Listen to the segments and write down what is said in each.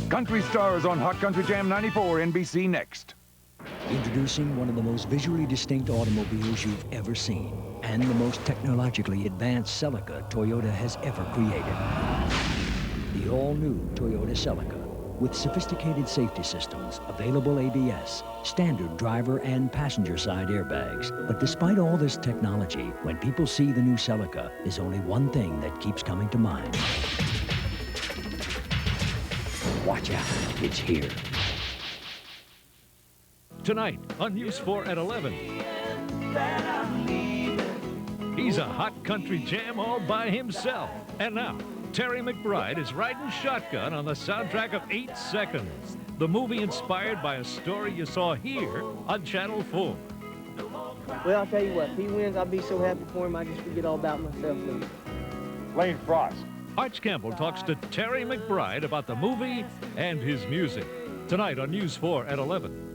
Country Stars on Hot Country Jam 94, NBC next. Introducing one of the most visually distinct automobiles you've ever seen, and the most technologically advanced Celica Toyota has ever created. The all-new Toyota Celica, with sophisticated safety systems, available ABS, standard driver and passenger side airbags. But despite all this technology, when people see the new Celica, there's only one thing that keeps coming to mind. Watch out, it's here. Tonight on News 4 at 11. He's a hot country jam all by himself. And now, Terry McBride is riding shotgun on the soundtrack of 8 Seconds, the movie inspired by a story you saw here on Channel 4. Well, I'll tell you what, if he wins, I'll be so happy for him, I just forget all about myself. Lane Frost. Arch Campbell talks to Terry McBride about the movie and his music. Tonight on News 4 at 11.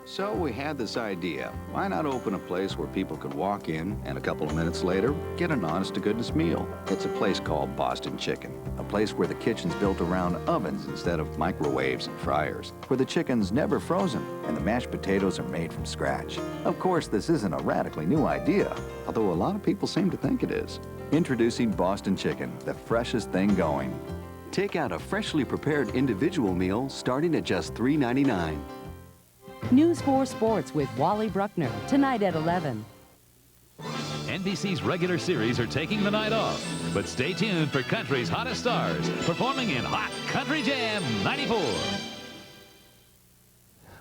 So we had this idea. Why not open a place where people could walk in and a couple of minutes later get an honest-to-goodness meal? It's a place called Boston Chicken, a place where the kitchen's built around ovens instead of microwaves and fryers, where the chicken's never frozen and the mashed potatoes are made from scratch. Of course, this isn't a radically new idea, although a lot of people seem to think it is. Introducing Boston Chicken, the freshest thing going. Take out a freshly prepared individual meal starting at just $3.99. News 4 Sports with Wally Bruckner, tonight at 11. NBC's regular series are taking the night off, but stay tuned for country's hottest stars performing in Hot Country Jam 94.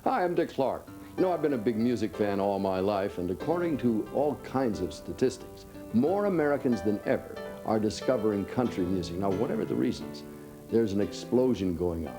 Hi, I'm Dick Clark. You know, I've been a big music fan all my life, and according to all kinds of statistics, more Americans than ever are discovering country music. Now, whatever the reasons, there's an explosion going on.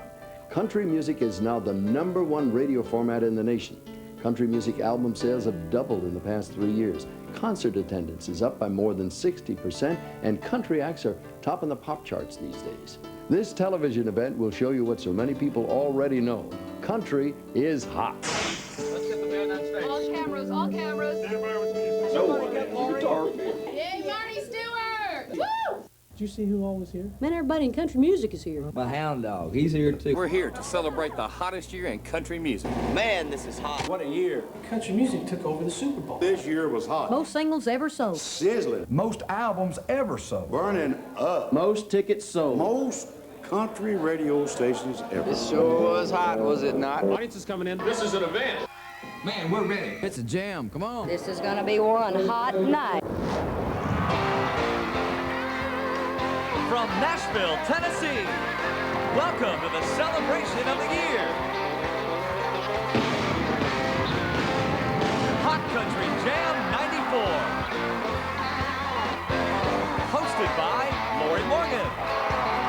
Country music is now the #1 radio format in the nation. Country music album sales have doubled in the past 3 years. Concert attendance is up by more than 60%, and country acts are topping the pop charts these days. This television event will show you what so many people already know. Country is hot. Let's get the band on stage. All cameras, all cameras. Everybody with music. So, guitar. Yay, Marty Stewart! Woo! Did you see who all was here? Man, everybody in country music is here. My hound dog, he's here too. We're here to celebrate the hottest year in country music. Man, this is hot. What a year. Country music took over the Super Bowl. This year was hot. Most singles ever sold. Sizzling. Most albums ever sold. Burning up. Most tickets sold. Most country radio stations ever. This sure was hot, was it not? Audience is coming in. This is an event. Man, we're ready. It's a jam, come on. This is gonna be one hot night. From Nashville, Tennessee, welcome to the celebration of the year. Hot Country Jam 94. Hosted by Lori Morgan,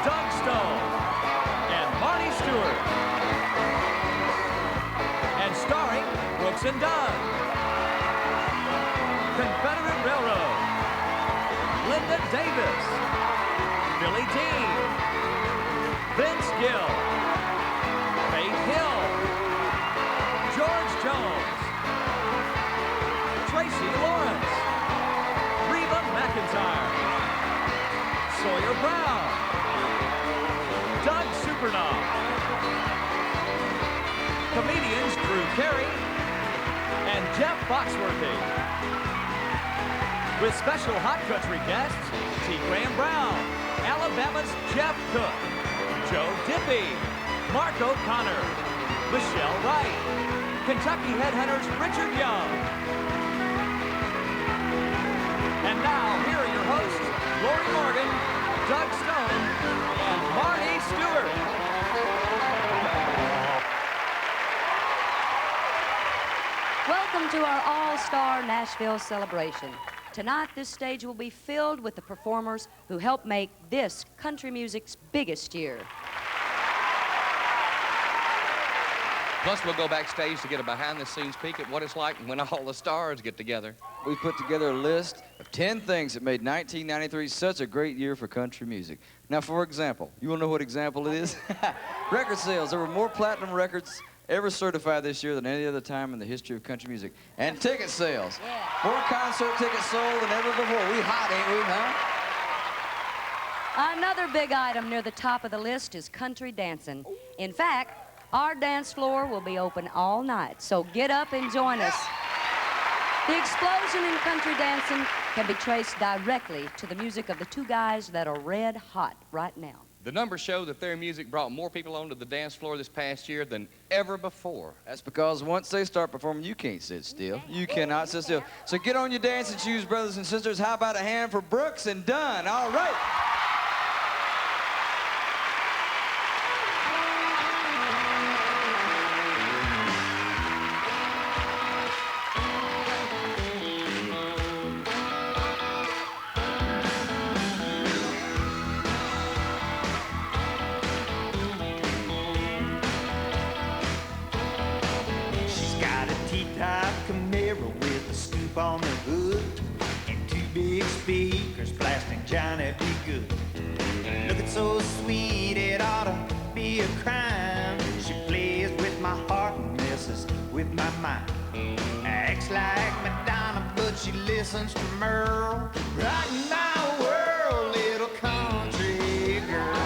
Doug Stone, and Marty Stewart. And starring Brooks and Dunn, Confederate Railroad, Linda Davis, Billy Dean, Vince Gill, Faith Hill, George Jones, Tracy Lawrence, Reba McEntire, Sawyer Brown, Doug Supernaw, comedians Drew Carey and Jeff Foxworthy, with special hot country guests T. Graham Brown, Alabama's Jeff Cook, Joe Dippy, Mark O'Connor, Michelle Wright, Kentucky Headhunters Richard Young. And now, here are your hosts, Lori Morgan, Doug Stone, and Marty Stewart. Welcome to our all-star Nashville celebration. Tonight, this stage will be filled with the performers who helped make this country music's biggest year. Plus, we'll go backstage to get a behind-the-scenes peek at what it's like when all the stars get together. We put together a list of 10 things that made 1993 such a great year for country music. Now, for example, you want to know what example it is? Record sales. There were more platinum records ever certified this year than any other time in the history of country music. And ticket sales. More concert tickets sold than ever before. We hot, ain't we, huh? Another big item near the top of the list is country dancing. In fact, our dance floor will be open all night, so get up and join us. The explosion in country dancing can be traced directly to the music of the two guys that are red hot right now. The numbers show that their music brought more people onto the dance floor this past year than ever before. That's because once they start performing, you can't sit still. You cannot sit still. So get on your dancing shoes, brothers and sisters. How about a hand for Brooks and Dunn? All right. On the hood and two big speakers blasting Johnny B. Good. Looking so sweet it ought to be a crime. She plays with my heart and messes with my mind. Acts like Madonna, but she listens to Merle. Rockin' my world, little country girl.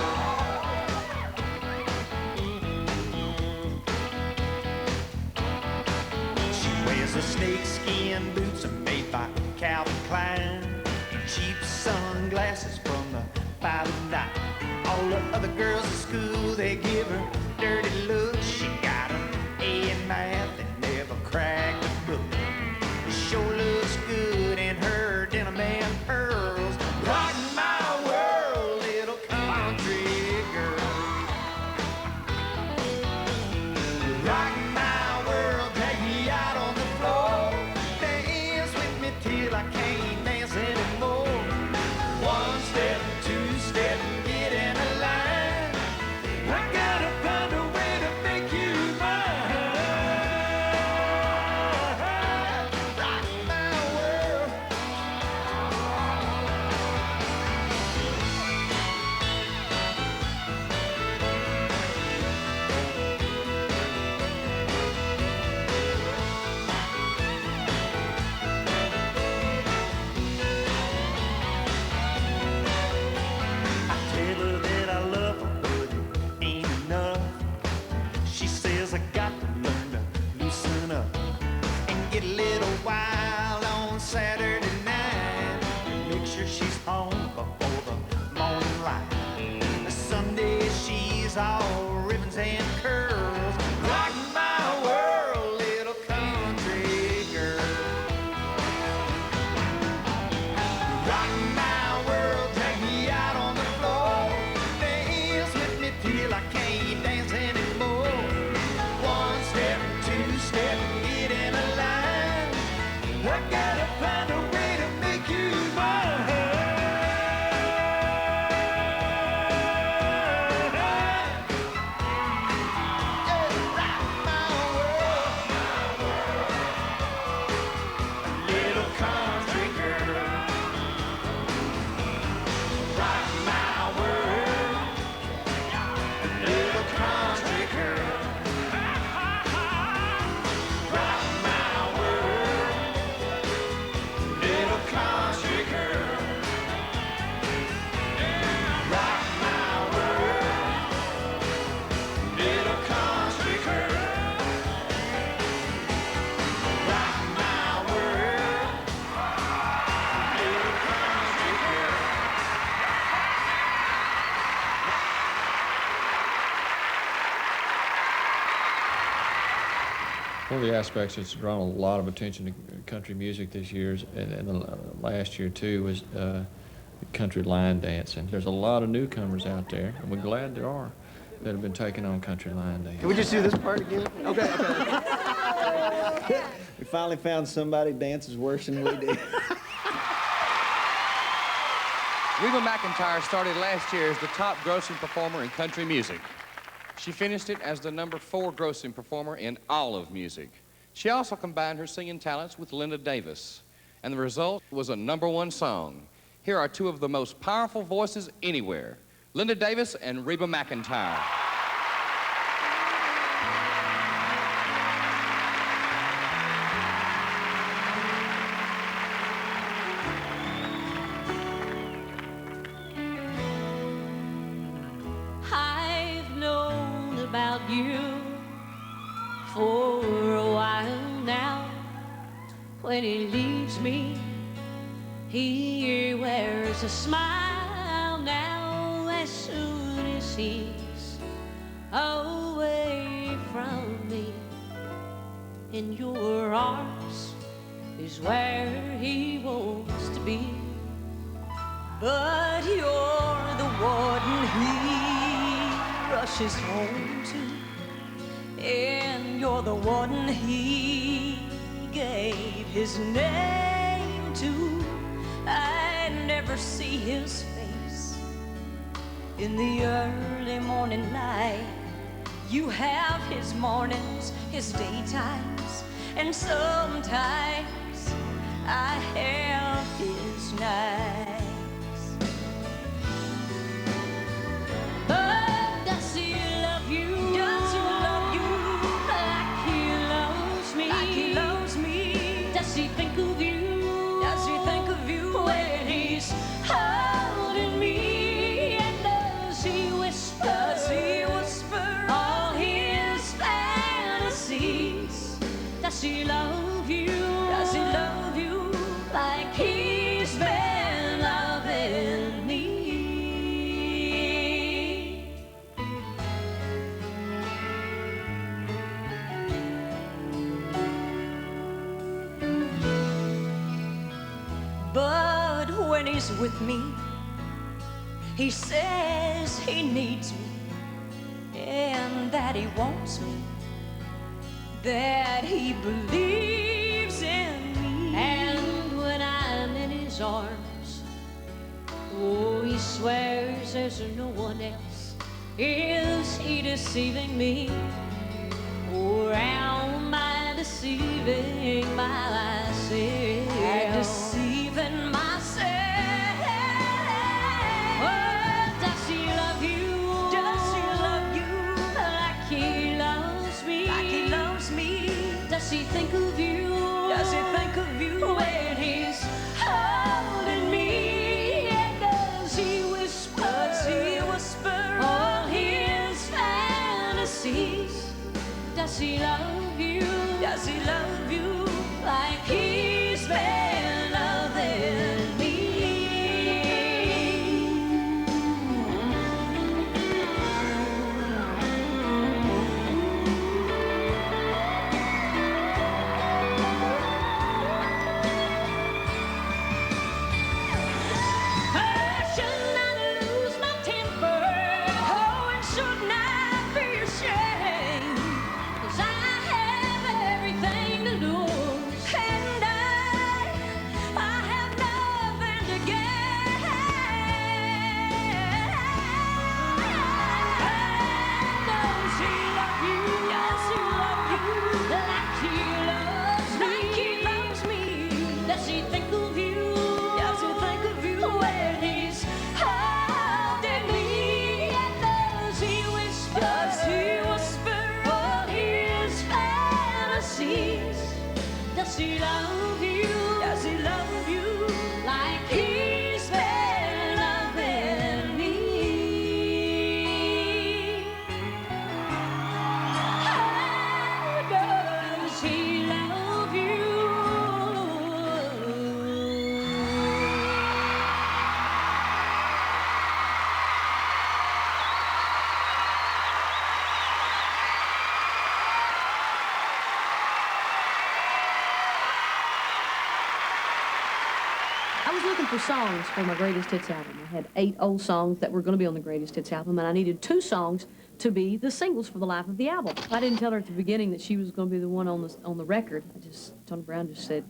She wears a snakeskin boots made by Calvin Klein, and cheap sunglasses from the 5 and 9. All the other girls at school, they give her dirty looks. She got an A in math and never cracked a book. It sure looks good in her denim and pearls. Rockin' my world, little country girl. Rockin' my world, take me out on the floor. Dance with me till I can't dance anymore. One step, two step, get in a line. I gotta find a way to make you mine. Rock my world. I tell her that I love her, but it ain't enough. She says I got to learn to loosen up and get a little wild on Saturday night. Make sure she's home before the morning light. Sunday she's all ribbons and curls. Rock my world, little country girl. Rock my world, take me out on the floor. Dance with me till I can't dance anymore. One step, two step, get in a line. I gotta find a way to make you mine. Yeah, rock my world, little country girl. Rock my world, little country girl. Rock my world, little country girl. Rock my world, little country girl. Rock my world, little country girl. One of the aspects that's drawn a lot of attention to country music this year, and the last year too, was country line dancing. There's a lot of newcomers out there, and we're glad there are, that have been taking on country line dancing. Can we just do this part again? Okay. We finally found somebody dances worse than we do. Reba McEntire started last year as the top grossing performer in country music. She finished it as the #4 grossing performer in all of music. She also combined her singing talents with Linda Davis, and the result was a #1 song. Here are two of the most powerful voices anywhere, Linda Davis and Reba McEntire. about you for a while now. When he leaves me, he wears a smile now. As soon as he's away from me, in your arms is where he wants to be. But you're the one he rushes home to, and you're the one he gave his name to. I never see his face in the early morning light. You have his mornings, his daytimes, and sometimes I have his nights. But does he love you? Does he love you like he loves me? Like he loves me? Does he think of you? Does he think of you when he's holding me? And does he whisper? Does he whisper all his fantasies? Does he love you? Does he love you like he's been loving me? But when he's with me, he says he needs me and that he wants me, that he believes in me. And when I'm in his arms, oh, he swears there's no one else. Is he deceiving me, or am I deceiving myself? I'm deceiving myself. Oh, does he love you? Does he love you like he loves me? Like he loves me? Does he think of you? Does he think of you when he's holding me? And does he whisper? Does he whisper all his fantasies? Does he love you? Does he love you like he's been loving me? Shouldn't I lose my temper? Oh, and shouldn't I be ashamed? 'Cause I have everything to lose, and I have nothing to gain. Does he love you? Does he love you like he loves me? Like he loves me? Does he think of you? Does he think of you when he's holding me? And does he whisper? Does he whisper all his fantasies? Does he love you? Does he love you like he's been loving me? How does he love you? I was looking for songs for my greatest hits album. I had 8 old songs that were going to be on the greatest hits album, and I needed 2 songs to be the singles for the life of the album. I didn't tell her at the beginning that she was going to be the one on the record. Tony Brown just said,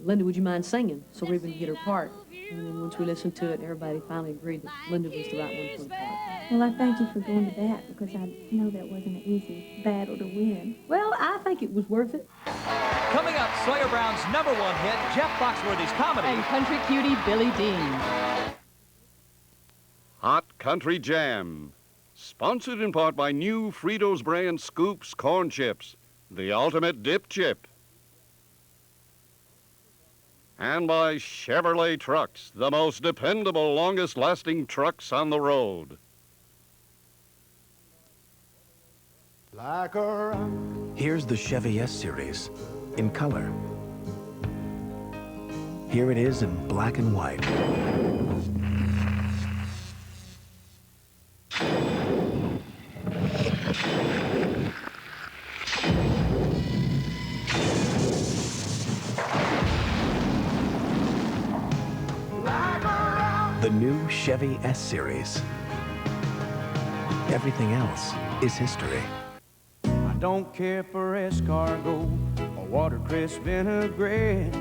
Linda, would you mind singing? So Reuben could get her part. And then once we listened to it, everybody finally agreed that Linda was the right one for the part. Well, I thank you for going to bat, because I know that wasn't an easy battle to win. Well, I think it was worth it. Coming up, Sawyer Brown's #1 hit, Jeff Foxworthy's comedy. And country cutie Billy Dean. Hot Country Jam. Sponsored in part by new Fritos brand Scoops Corn Chips, the ultimate dip chip. And by Chevrolet Trucks, the most dependable, longest-lasting trucks on the road. Like a rock. Here's the Chevy S-Series in color. Here it is in black and white. The new Chevy S-Series. Everything else is history. I don't care for escargot or watercress vinaigrette.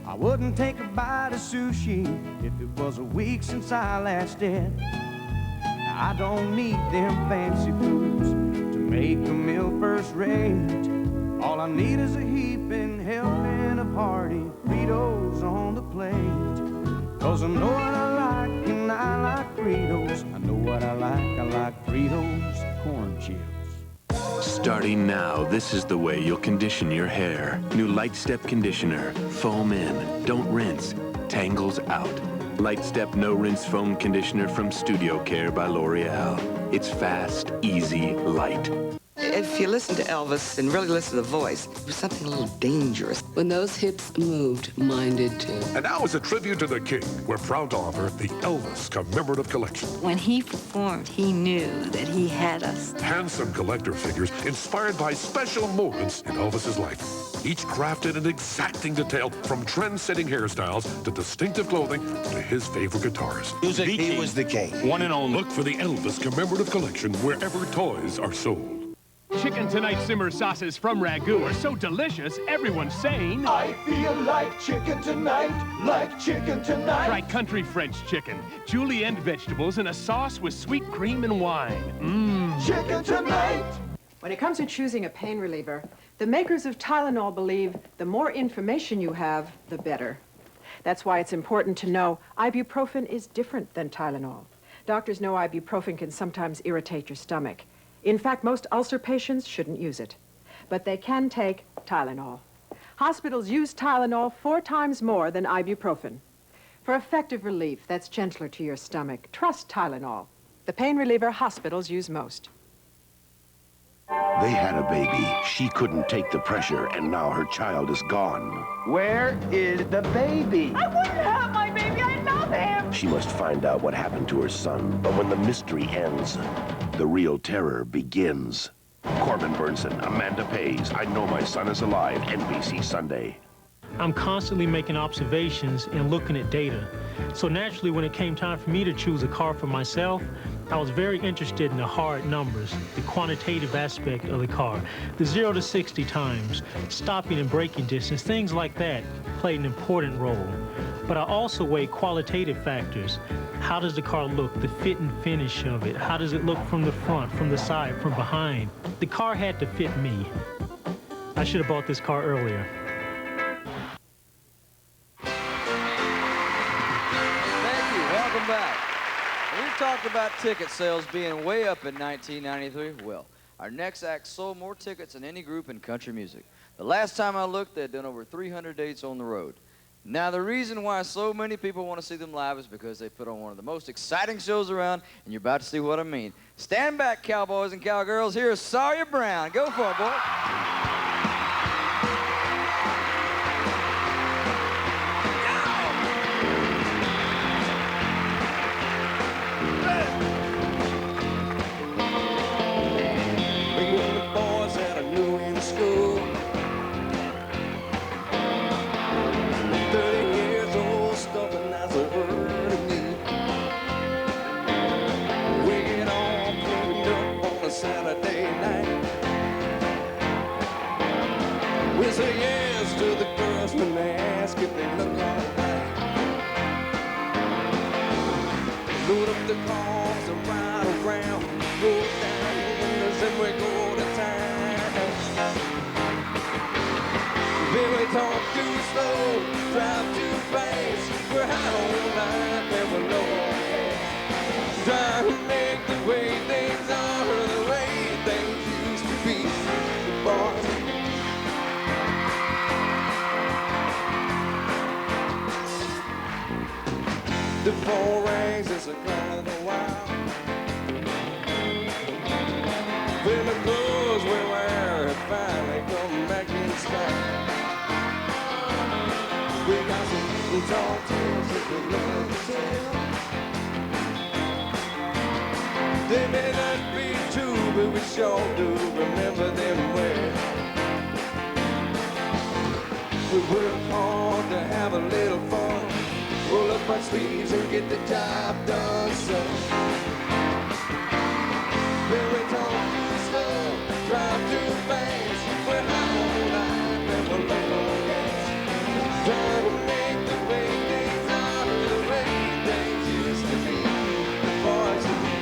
I wouldn't take a bite of sushi if it was a week since I last ate. I don't need them fancy foods to make a meal first rate. All I need is a heaping helping of hearty Fritos on the plate. 'Cause I know what I like and I like Fritos. I know what I like Fritos corn chips. Starting now, this is the way you'll condition your hair. New Light Step Conditioner. Foam in. Don't rinse. Tangles out. Light Step No Rinse Foam Conditioner from Studio Care by L'Oreal. It's fast, easy, light. If you listen to Elvis and really listen to the voice, it was something a little dangerous. When those hips moved, mine did too. And now as a tribute to the king, we're proud to offer the Elvis Commemorative Collection. When he performed, he knew that he had us. Handsome collector figures inspired by special moments in Elvis's life. Each crafted in exacting detail, from trend-setting hairstyles to distinctive clothing to his favorite guitars. He was the king. One and all. Look for the Elvis Commemorative Collection wherever toys are sold. Chicken Tonight simmer sauces from Ragu are so delicious, everyone's saying, I feel like chicken tonight, like chicken tonight. Try country French chicken, julienne vegetables, and a sauce with sweet cream and wine. Mmm. Chicken tonight. When it comes to choosing a pain reliever, the makers of Tylenol believe the more information you have, the better. That's why it's important to know ibuprofen is different than Tylenol. Doctors know ibuprofen can sometimes irritate your stomach. In fact, most ulcer patients shouldn't use it, but they can take Tylenol. Hospitals use Tylenol 4 times more than ibuprofen. For effective relief that's gentler to your stomach, trust Tylenol, the pain reliever hospitals use most. They had a baby. She couldn't take the pressure, and now her child is gone. Where is the baby? I wouldn't have my baby. I love him. She must find out what happened to her son. But when the mystery ends, the real terror begins. Corbin Burnson, Amanda Pays, I Know My Son Is Alive, NBC Sunday. I'm constantly making observations and looking at data. So naturally, when it came time for me to choose a car for myself, I was very interested in the hard numbers, the quantitative aspect of the car, the 0 to 60 times, stopping and braking distance, things like that played an important role. But I also weighed qualitative factors. How does the car look, the fit and finish of it? How does it look from the front, from the side, from behind? The car had to fit me. I should have bought this car earlier. Welcome back. We've talked about ticket sales being way up in 1993. Well, our next act sold more tickets than any group in country music. The last time I looked, they'd done over 300 dates on the road. Now, the reason why so many people want to see them live is because they put on one of the most exciting shows around, and you're about to see what I mean. Stand back, cowboys and cowgirls. Here's Sawyer Brown. Go for it, boy. Say yes to the girls when they ask if they look alright. Load up the cars and ride around, roll down the windows and we go to town. Baby, talk too slow, drive too fast. We're high all night and we're low on gas. Trying to make the way things are, the way things used to be. The bars. The phone rings, it's a call of the wild. When the clothes we wear have finally come back in style. We got some tall tales that we love to tell. They may not be true, but we sure do remember them well. We work hard to have a little fun, roll up our sleeves and get the job done, son. Then we talk too slow, drive too fast, we're high on life and we're low on gas. Trying to make the way things are the way things used to be. The boys and me.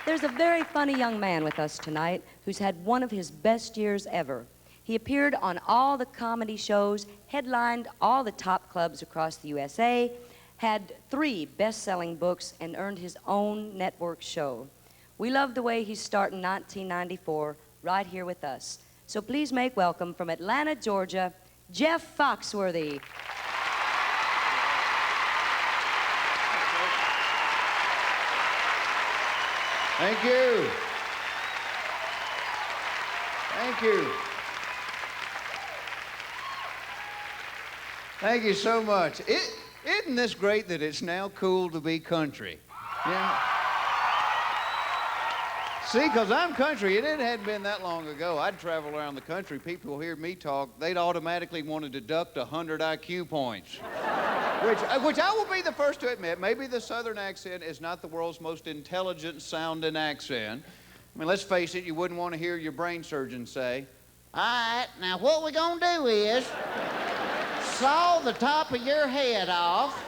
There's a very funny young man with us tonight who's had one of his best years ever. He appeared on all the comedy shows, headlined all the top clubs across the USA, had 3 best-selling books, and earned his own network show. We love the way he's starting 1994 right here with us. So please make welcome from Atlanta, Georgia, Jeff Foxworthy. Thank you. Thank you. Thank you so much. Isn't this great that it's now cool to be country? Yeah. See, because I'm country, and it hadn't been that long ago. I'd travel around the country. People hear me talk, they'd automatically want to deduct 100 IQ points. Which I will be the first to admit, maybe the Southern accent is not the world's most intelligent sounding accent. I mean, let's face it, you wouldn't want to hear your brain surgeon say, "All right, now what we're going to do is saw the top of your head off,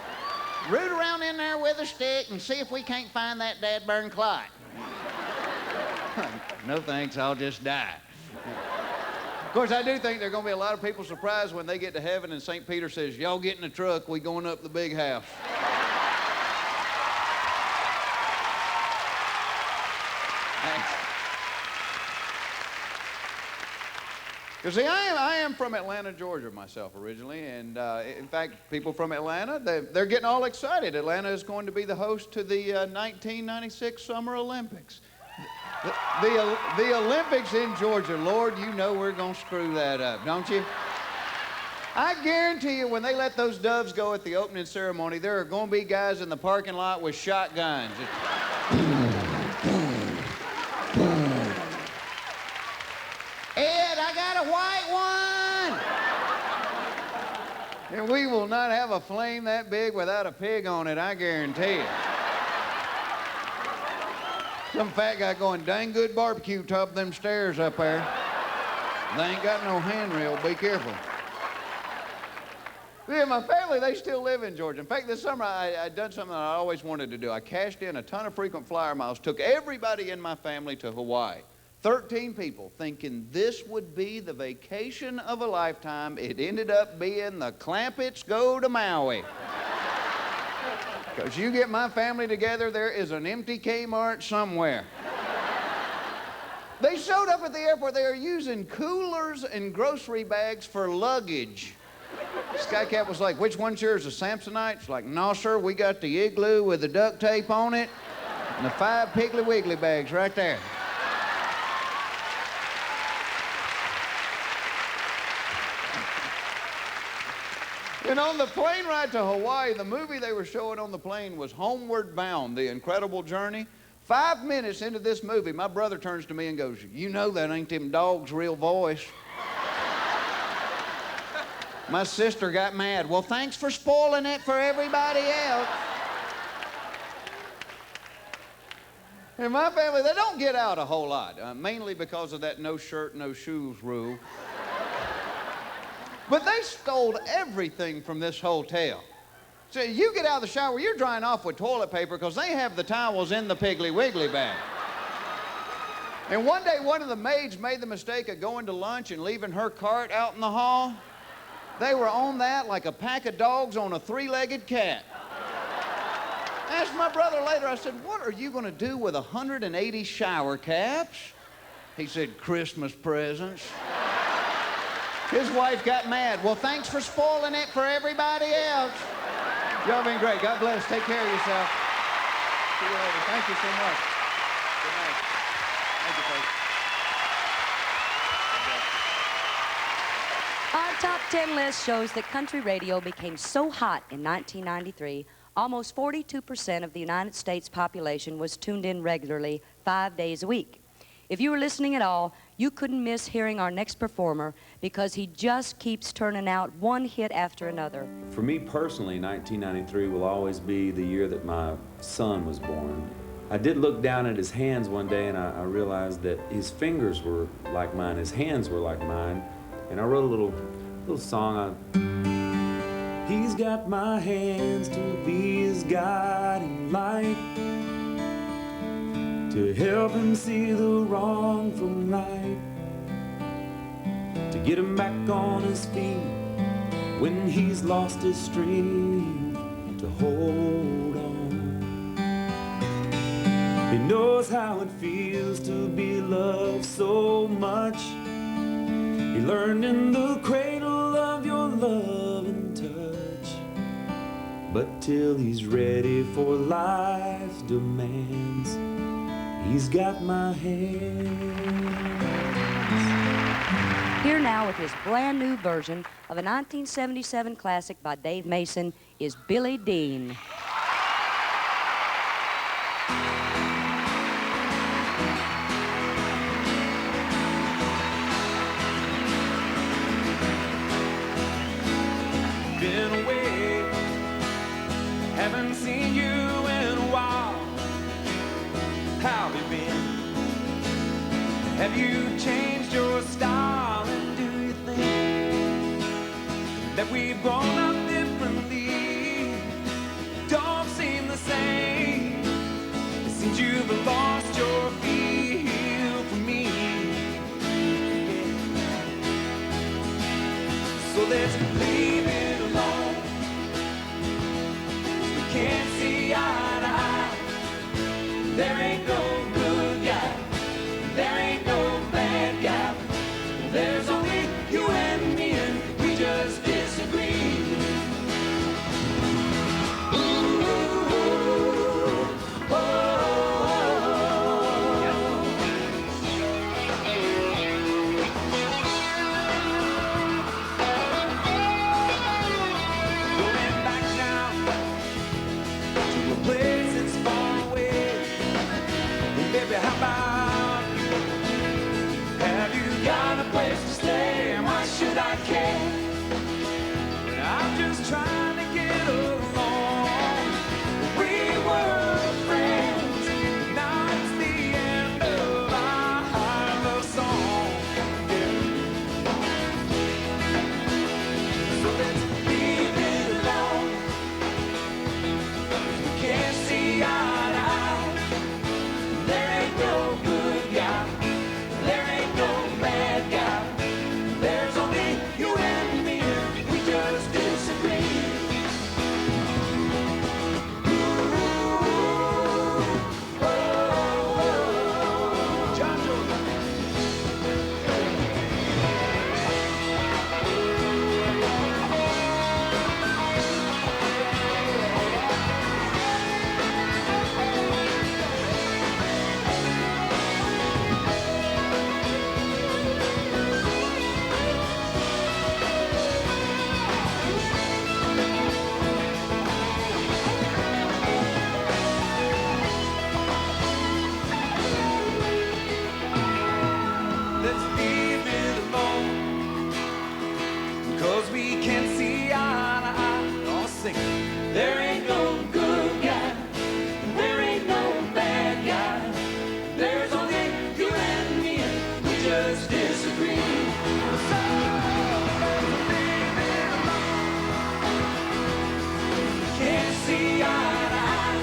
root around in there with a stick, and see if we can't find that dad-burn clot." No thanks, I'll just die. Of course, I do think there are going to be a lot of people surprised when they get to heaven and St. Peter says, "Y'all get in the truck, we going up the big house." Thanks. You see, I am from Atlanta, Georgia myself originally, and in fact, people from Atlanta, they're getting all excited. Atlanta is going to be the host to the 1996 Summer Olympics. The Olympics in Georgia, Lord, you know we're going to screw that up, don't you? I guarantee you when they let those doves go at the opening ceremony, there are going to be guys in the parking lot with shotguns. Ed, I got a white one! And we will not have a flame that big without a pig on it, I guarantee it. Some fat guy going, "Dang good barbecue top of them stairs up there. They ain't got no handrail, be careful." Yeah, my family, they still live in Georgia. In fact, this summer I'd done something that I always wanted to do. I cashed in a ton of frequent flyer miles, took everybody in my family to Hawaii. 13 people thinking this would be the vacation of a lifetime. It ended up being the Clampetts go to Maui. Because you get my family together, there is an empty Kmart somewhere. They showed up at the airport. They are using coolers and grocery bags for luggage. Skycat was like, which one's yours, a Samsonite? It's like, no, sir, we got the Igloo with the duct tape on it and the 5 Piggly Wiggly bags right there. And on the plane ride to Hawaii, the movie they were showing on the plane was Homeward Bound, The Incredible Journey. 5 minutes into this movie, my brother turns to me and goes, you know that ain't them dogs' real voice. My sister got mad. Well, thanks for spoiling it for everybody else. And my family, they don't get out a whole lot, mainly because of that no shirt, no shoes rule. But they stole everything from this hotel. So you get out of the shower, you're drying off with toilet paper because they have the towels in the Piggly Wiggly bag. And one day, one of the maids made the mistake of going to lunch and leaving her cart out in the hall. They were on that like a pack of dogs on a 3-legged cat. I asked my brother later, I said, what are you going to do with 180 shower caps? He said, Christmas presents. His wife got mad. Well, thanks for spoiling it for everybody else. Y'all been great. God bless. Take care of yourself. See you later. Thank you so much. Good night. Thank you, folks. Our top 10 list shows that country radio became so hot in 1993, almost 42% of the United States population was tuned in regularly 5 days a week. If you were listening at all, you couldn't miss hearing our next performer because he just keeps turning out one hit after another. For me personally, 1993 will always be the year that my son was born. I did look down at his hands one day and I realized that his fingers were like mine, his hands were like mine, and I wrote a little song on. He's got my hands to be his guiding light, to help him see the wrong from right, to get him back on his feet when he's lost his strength to hold on. He knows how it feels to be loved so much. He learned in the cradle of your love and touch, but till he's ready for life's demands, he's got my hands. Here now with his brand new version of a 1977 classic by Dave Mason is Billy Dean. Been away, haven't seen you in a while. How have you been? Have you changed your style? And do you think that we've grown up differently? Don't seem the same. It seems you've lost your feel for me. So let's leave it alone. We can't see eye to eye. There ain't no good guy. There ain't no bad guy. There's only you and me, and we just disagree. Ooh, oh. just disagree. So let's leave it alone. Can't see eye to eye.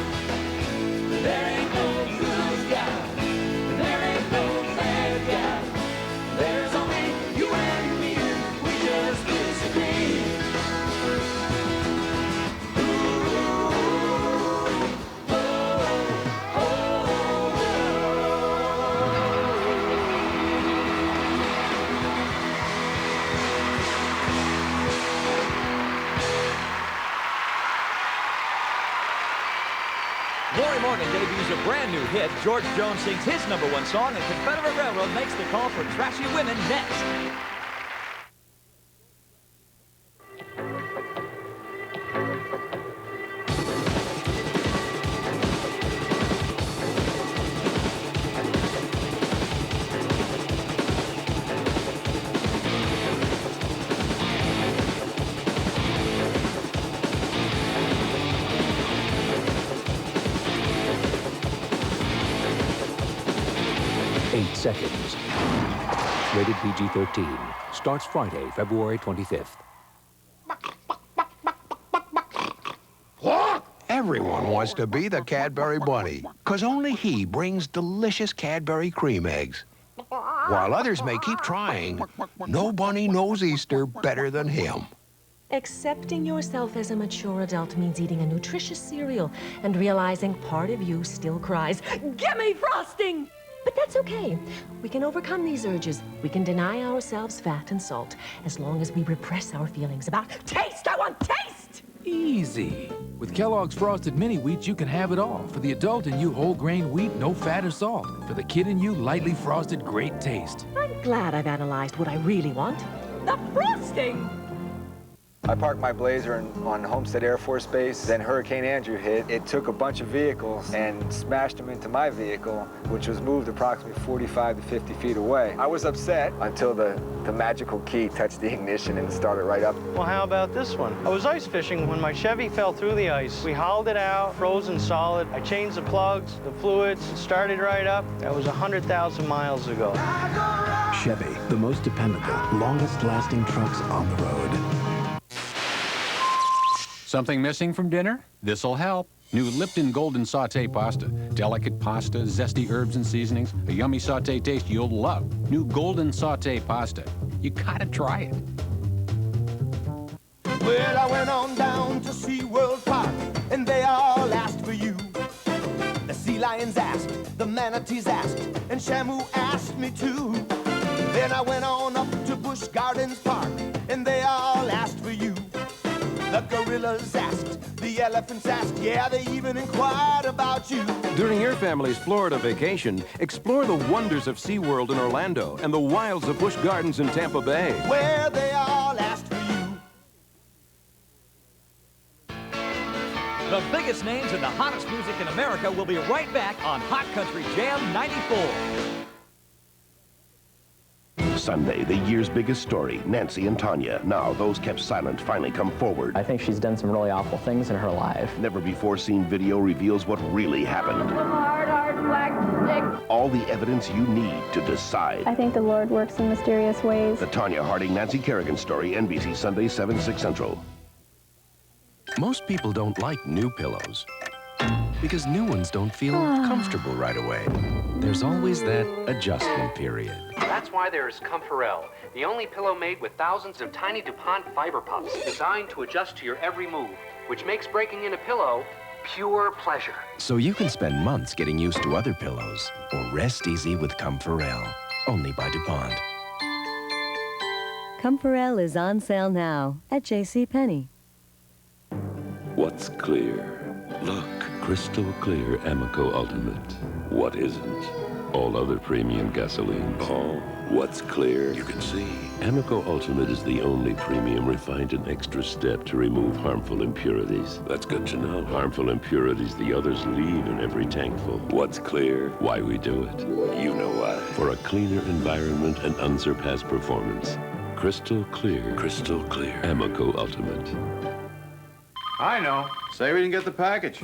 There ain't no good guy. There ain't no bad guy. There's only you and me. We just disagree. Lori Morgan debuts a brand new hit. George Jones sings his #1 song, and Confederate Railroad makes the call for Trashy Women next. Seconds. Rated PG-13. Starts Friday, February 25th. Everyone wants to be the Cadbury Bunny, because only he brings delicious Cadbury cream eggs. While others may keep trying, no bunny knows Easter better than him. Accepting yourself as a mature adult means eating a nutritious cereal and realizing part of you still cries, "Gimme frosting!" But that's okay. We can overcome these urges. We can deny ourselves fat and salt as long as we repress our feelings about taste. I want taste! Easy. With Kellogg's Frosted Mini Wheats, you can have it all. For the adult in you, whole grain wheat, no fat or salt. For the kid in you, lightly frosted, great taste. I'm glad I've analyzed what I really want. The frosting! I parked my Blazer on Homestead Air Force Base. Then Hurricane Andrew hit. It took a bunch of vehicles and smashed them into my vehicle, which was moved approximately 45 to 50 feet away. I was upset until the magical key touched the ignition and started right up. Well, how about this one? I was ice fishing when my Chevy fell through the ice. We hauled it out, frozen solid. I changed the plugs, the fluids, it started right up. That was 100,000 miles ago. Chevy, the most dependable, longest-lasting trucks on the road. Something missing from dinner? This'll help. New Lipton Golden Sauté Pasta. Delicate pasta, zesty herbs and seasonings, a yummy sauté taste you'll love. New Golden Sauté Pasta. You gotta try it. Well, I went on down to SeaWorld Park, and they all asked for you. The sea lions asked, the manatees asked, and Shamu asked me too. Then I went on up to Busch Gardens Park, and they all asked for you. The gorillas asked, the elephants asked, yeah, they even inquired about you. During your family's Florida vacation, explore the wonders of SeaWorld in Orlando and the wilds of Busch Gardens in Tampa Bay. Where they all asked for you. The biggest names and the hottest music in America will be right back on Hot Country Jam 94. Sunday, the year's biggest story, Nancy and Tanya. Now, those kept silent finally come forward. I think she's done some really awful things in her life. Never before seen video reveals what really happened. Hard black stick. All the evidence you need to decide. I think the Lord works in mysterious ways. The Tanya Harding, Nancy Kerrigan story, NBC Sunday, 7, 6 Central. Most people don't like new pillows because new ones don't feel comfortable right away. There's always that adjustment period. That's why there is Comforel, the only pillow made with thousands of tiny DuPont fiber puffs designed to adjust to your every move, which makes breaking in a pillow pure pleasure. So you can spend months getting used to other pillows or rest easy with Comforel, only by DuPont. Comforel is on sale now at JCPenney. What's clear? Look, crystal clear Amoco Ultimate. What isn't? All other premium gasoline. Oh, what's clear? You can see. Amoco Ultimate is the only premium refined and extra step to remove harmful impurities. That's good to know. Harmful impurities the others leave in every tankful. What's clear? Why we do it. You know why. For a cleaner environment and unsurpassed performance. Crystal clear Amoco Ultimate. I know. Say we didn't get the package.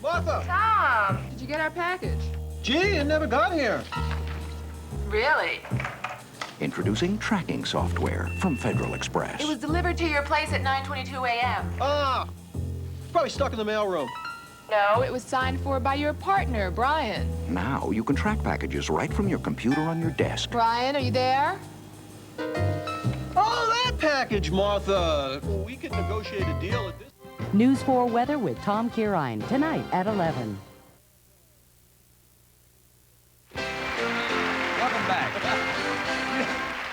Martha! Tom! Did you get our package? Gee, it never got here. Really? Introducing tracking software from Federal Express. It was delivered to your place at 9:22 a.m. Ah! Probably stuck in the mailroom. No, it was signed for by your partner, Brian. Now you can track packages right from your computer on your desk. Brian, are you there? Oh, that package, Martha. Well, we could negotiate a deal at this. News 4 weather with Tom Kirine, tonight at 11. Welcome back.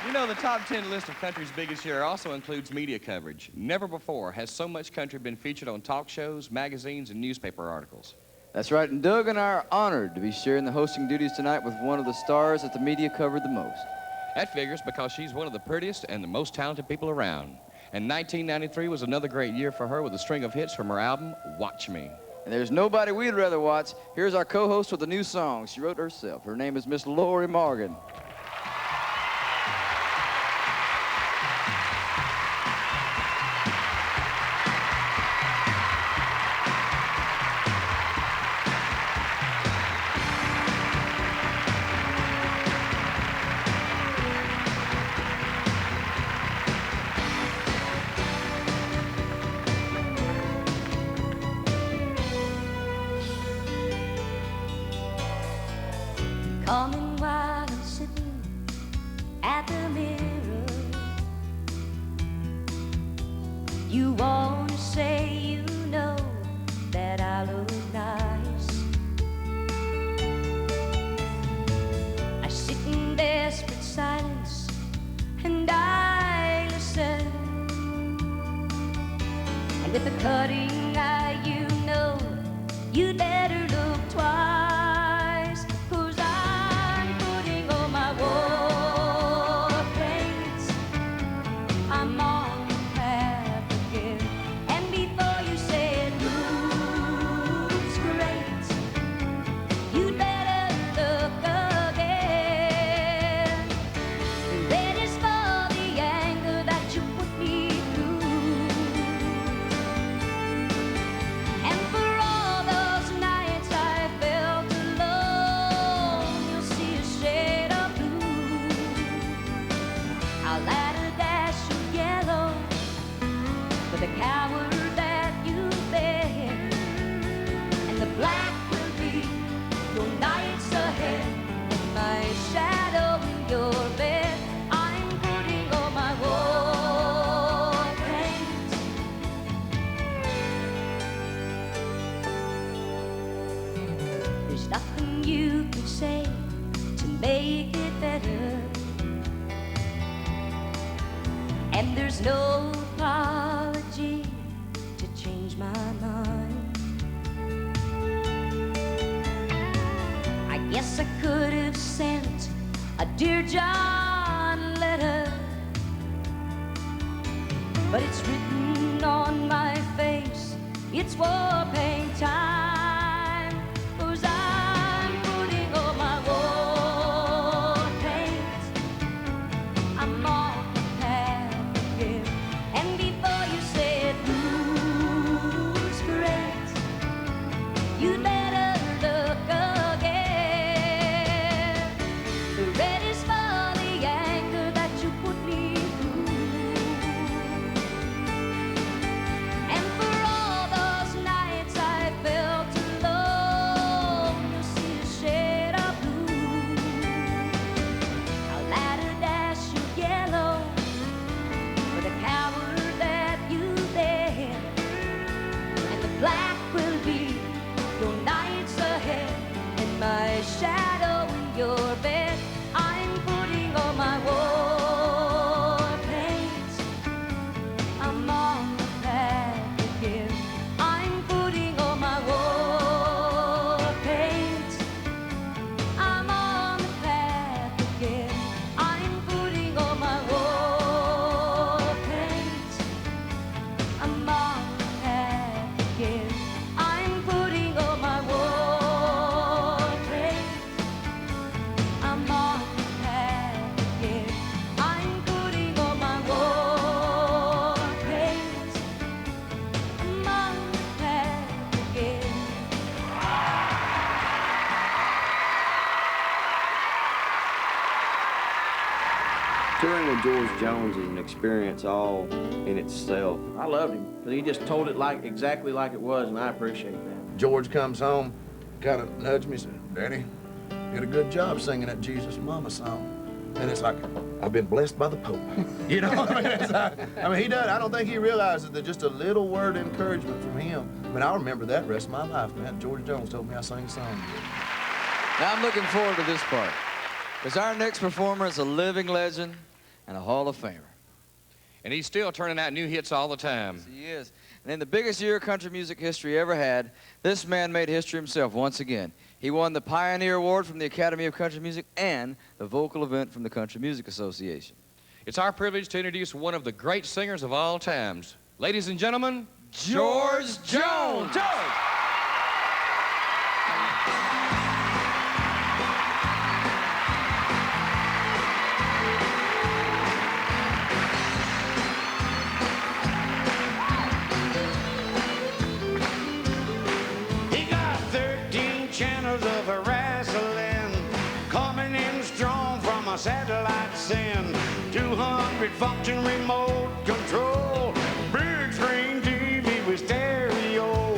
You know, the top 10 list of country's biggest year also includes media coverage. Never before has so much country been featured on talk shows, magazines, and newspaper articles. That's right, and Doug and I are honored to be sharing the hosting duties tonight with one of the stars that the media covered the most. That figures because she's one of the prettiest and the most talented people around. And 1993 was another great year for her with a string of hits from her album, Watch Me. And there's nobody we'd rather watch. Here's our co-host with a new song. She wrote herself. Her name is Miss Lori Morgan. Coming while I'm sitting at the mirror. You wanna say you know that I look nice. I sit in desperate silence and I listen. And with a cutting eye, you know you'd better look twice. There's nothing you can say to make it better, and there's no apology to change my mind. I guess I could have sent a Dear John letter, but it's written on my face, it's war paint time. Felt Touring with George Jones is an experience all in itself. I loved him because he just told it exactly like it was, and I appreciate that. George comes home, kind of nudged me, said, "Daddy, you did a good job singing that Jesus Mama song." And it's like, I've been blessed by the Pope. You know, I mean, he does. I don't think he realizes that just a little word of encouragement from him. I mean, I'll remember that the rest of my life, man. George Jones told me I sang a song. Now I'm looking forward to this part, because our next performer is a living legend and a Hall of Famer. And he's still turning out new hits all the time. Yes, he is. And in the biggest year country music history ever had, this man made history himself once again. He won the Pioneer Award from the Academy of Country Music and the Vocal Event from the Country Music Association. It's our privilege to introduce one of the great singers of all times. Ladies and gentlemen, George Jones! Satellite send 200 function remote control, big screen TV with stereo,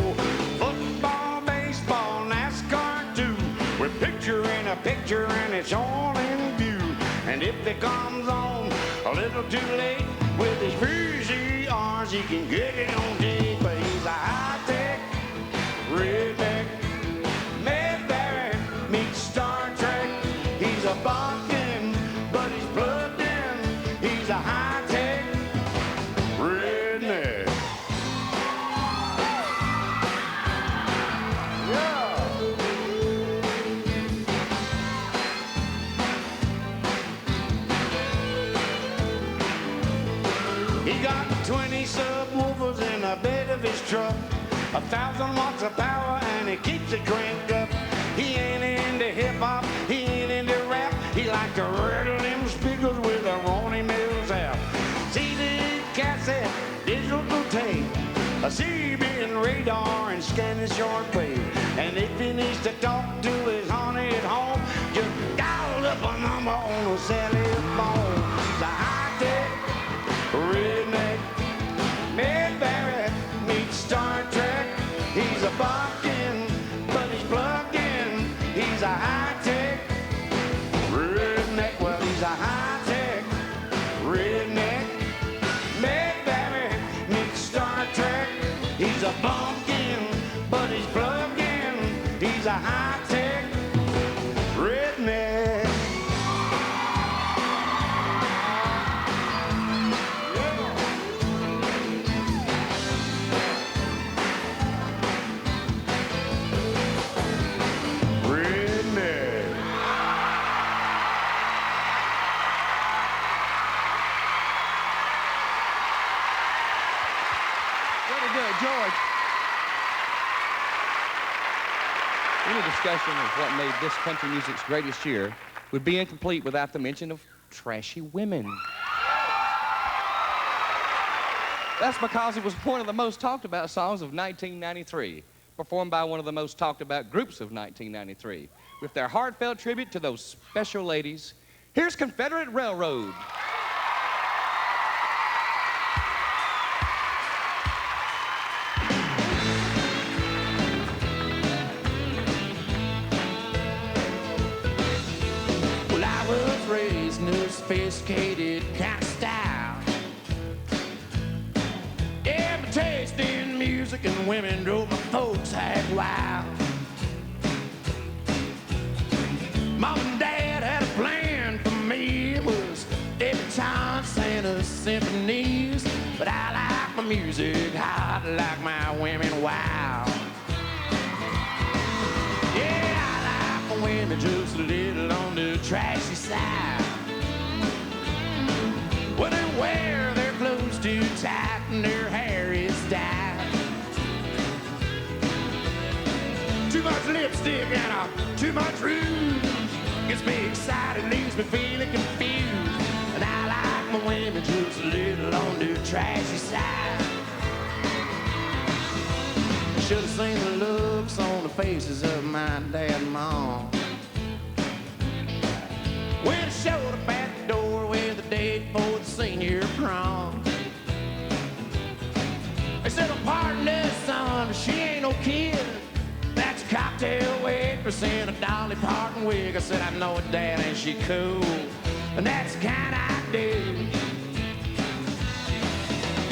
football, baseball, NASCAR too, with picture in a picture and it's all in view. And if it comes on a little too late with his VCRs, he can get it on tape. But he's a high-tech redneck, Mad Barrett meets Star Trek. He's a bumpkin, but he's plugged in. He's a high-tech redneck. Yeah. He got 20 subwoofers in the bed of his truck, 1,000 watts of power, and he keeps it cranked up. He ain't into hip-hop, he ain't into rap. He like to rattle them speakers with a Ronnie Mills app. CD, cassette, digital tape, a CB radar and scanning shortwave. And if he needs to talk to his honey at home, just dial up a number on a cellular phone. The high-tech redneck, Mad Barrett meets Star Trek. He's a bumpkin, but he's plugged in. He's a high-tech redneck. Well, he's a high-tech redneck. Mad Barrett meets Star Trek. He's a bumpkin, but he's plugged in. He's a high-tech redneck. George. Any discussion of what made this country music's greatest year would be incomplete without the mention of trashy women. That's because it was one of the most talked about songs of 1993, performed by one of the most talked about groups of 1993. With their heartfelt tribute to those special ladies, here's Confederate Railroad. Sophisticated kind of style. Yeah, my taste in music and women drove my folks act wild. Mom and Dad had a plan for me. It was debutante Santa symphonies. But I like my music hot, like my women wild. Yeah, I like my women just a little on the trashy side. When they wear their clothes too tight and their hair is dyed. Too much lipstick and too much rouge gets me excited, leaves me feeling confused. And I like my women just a little on the trashy side. I should have seen the looks on the faces of my dad and mom when I showed up at the door with a date cocktail waitress in a Dolly Parton wig. I said, I know it, Dad, ain't she cool? And that's the kind I do.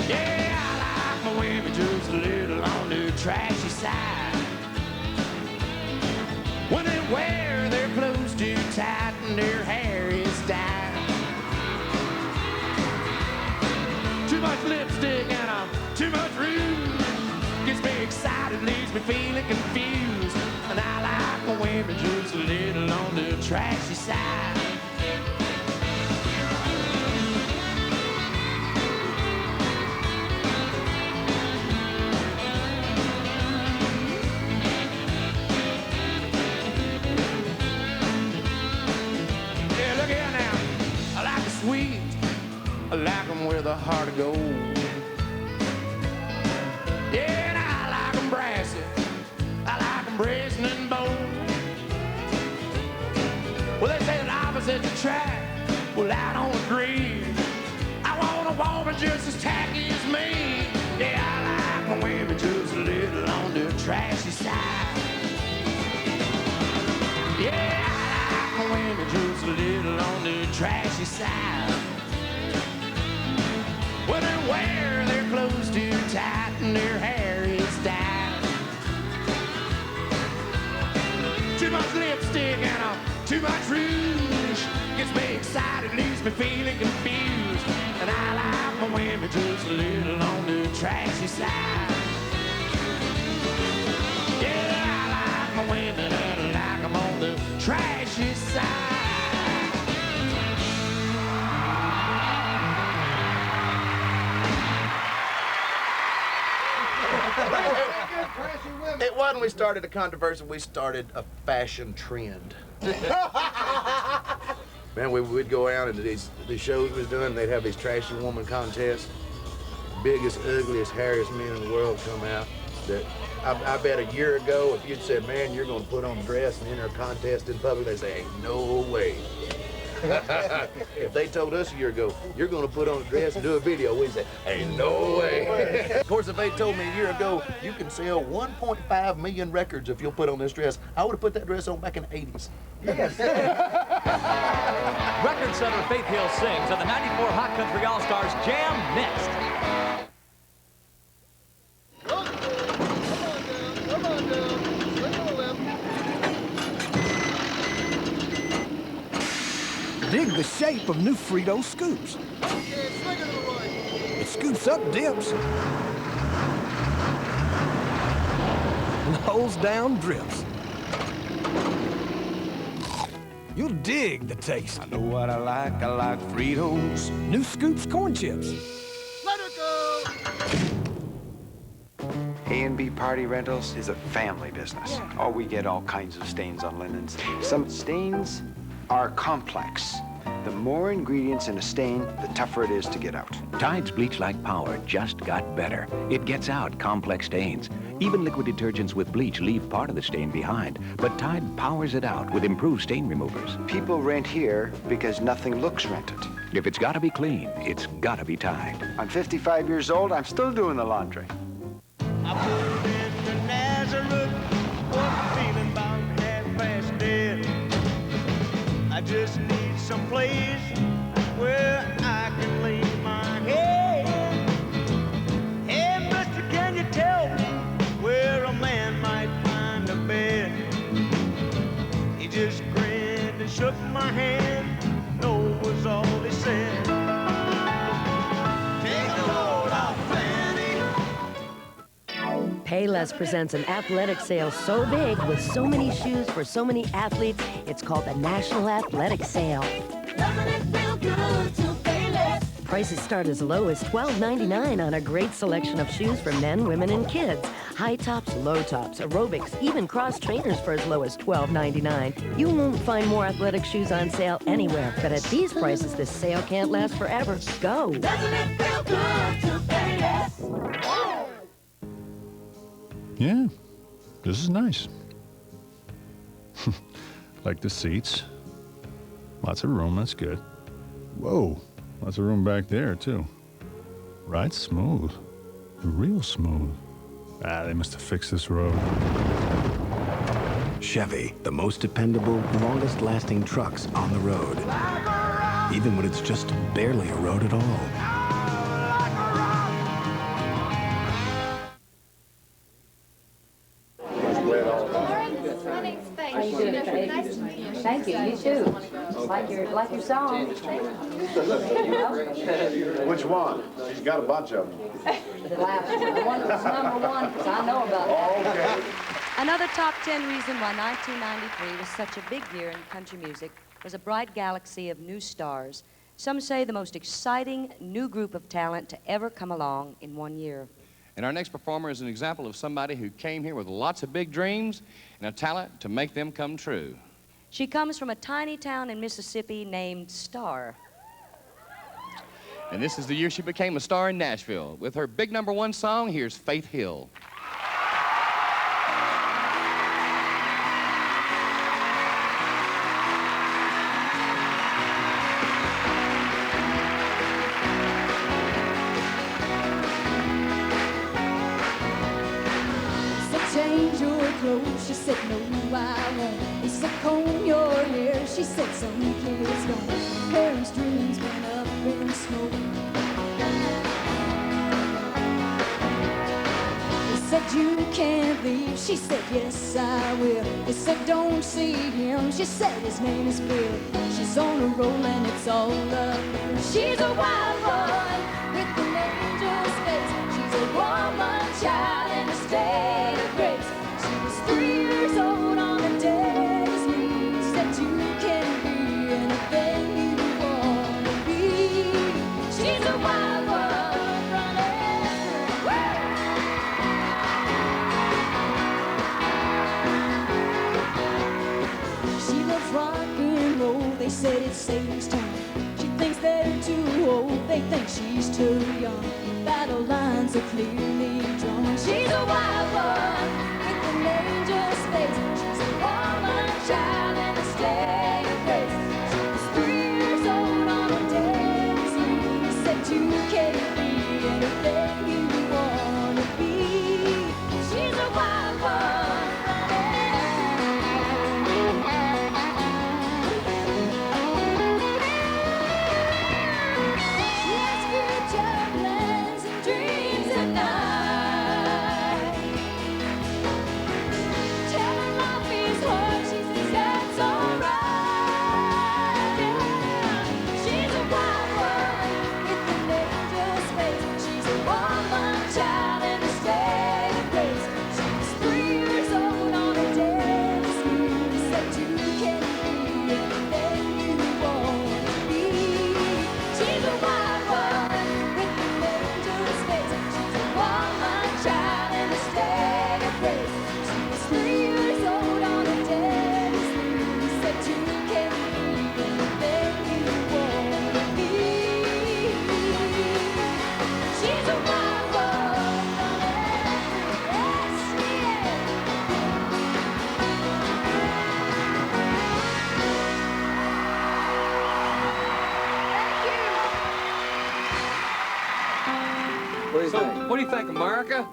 Yeah, I like my women just a little on the trashy side. When they wear their clothes too tight and their hair is dyed. Too much lipstick and too much rouge. Gets me excited, leaves me feeling confused. And I like my women just a little on the trashy side. Yeah, look here now. I like the sweet. I like them with a heart of gold. Yeah, and I like them brassy. I like them brazen and bold. Well, they say the opposite's attract. Well, I don't agree. I want a woman just as tacky as me. Yeah, I like my women just a little on the trashy side. Yeah, I like my women just a little on the trashy side. When they wear their clothes too tight and their hair is dyed. Too much lipstick and too much rouge. Gets me excited, leaves me feeling confused. And I like my women just a little on the trashy side. Yeah, I like my women and I like them on the trashy side. It wasn't we started a controversy, we started a fashion trend. Man, we'd go out into these shows we was doing, and they'd have these trashy woman contests. Biggest, ugliest, hairiest men in the world come out. That I bet a year ago, if you'd said, man, you're gonna put on a dress and enter a contest in public, they'd say, ain't no way. If they told us a year ago, you're gonna put on a dress and do a video, we'd say, ain't no way. Of course, if they told me a year ago, you can sell 1.5 million records if you'll put on this dress, I would have put that dress on back in the 80s. Yes. Record setter Faith Hill sings, and the 94 Hot Country All-Stars jam next. Dig the shape of new Frito scoops. It scoops up dips and holds down drips. You'll dig the taste. I know what I like Fritos. New Scoops corn chips. Let her go! A&B Party Rentals is a family business. Oh, we get all kinds of stains on linens. Some stains are complex. The more ingredients in a stain, the tougher it is to get out. Tide's bleach-like power just got better. It gets out complex stains. Even liquid detergents with bleach leave part of the stain behind, but Tide powers it out with improved stain removers. People rent here because nothing looks rented. If it's gotta be clean, it's gotta be Tide. I'm 55 years old, I'm still doing the laundry. I pulled into Nazareth, wasn't feeling about half-past dead. I just need some place where I can lay my head. Hey, mister, can you tell me where a man might find a bed? He just grinned and shook my hand. No was all he said. Take the load off, Fanny. Payless presents an athletic sale so big with so many shoes for so many athletes, it's called the National Athletic Sale. Doesn't it feel good to pay less? Prices start as low as $12.99 on a great selection of shoes for men, women, and kids. High tops, low tops, aerobics, even cross trainers for as low as $12.99. You won't find more athletic shoes on sale anywhere, but at these prices, this sale can't last forever. Go! Doesn't it feel good to pay less? Yeah, this is nice. Like the seats. Lots of room, that's good. Whoa, lots of room back there, too. Right smooth. Real smooth. Ah, they must have fixed this road. Chevy, the most dependable, longest-lasting trucks on the road. Even when it's just barely a road at all. How you doing, Faith? Thank you. You too. Like your song. Which one? She's got a bunch of them. The last one. The one that's #1, because I know about that. Oh, okay. Another top 10 reason why 1993 was such a big year in country music was a bright galaxy of new stars. Some say the most exciting new group of talent to ever come along in one year. And our next performer is an example of somebody who came here with lots of big dreams and a talent to make them come true. She comes from a tiny town in Mississippi named Star. And this is the year she became a star in Nashville. With her big #1 song, here's Faith Hill. Change your clothes, she said, no, I won't. He said, comb your hair, she said, some kids don't. Parents' dreams went up in smoke. He said, you can't leave, she said, yes, I will. He said, don't see him, she said, his name is Bill. She's on a roll and it's all up. She's a wild one with an angel's face. She's a woman child in a state of grace. She was 3 years old on the day his knees said you can be anything you want to be. She's a wild one running. She loves rock and roll. They said it saves time. She thinks they're too old. They think she's too young. Battle lines are clearly drawn. She's a wild one with an angel's face. She's a woman child in a state of grace. She was 3 years old on the day his knees said you can be anything you want to be. She's a wild one She has future plans and dreams at night. Tell her life is hard, she says that's alright. Yeah. She's a wild one with an angel's face. She's a woman child in a state of grace. She was 3 years old on the day his knees said you can be anything you want to be. She's a wild one with an angel's face. She's a woman child in a state of grace. She was 3 years old on the day his knees said you can be anything you want to be. She's a wild one running. What do you think? What do you think, America?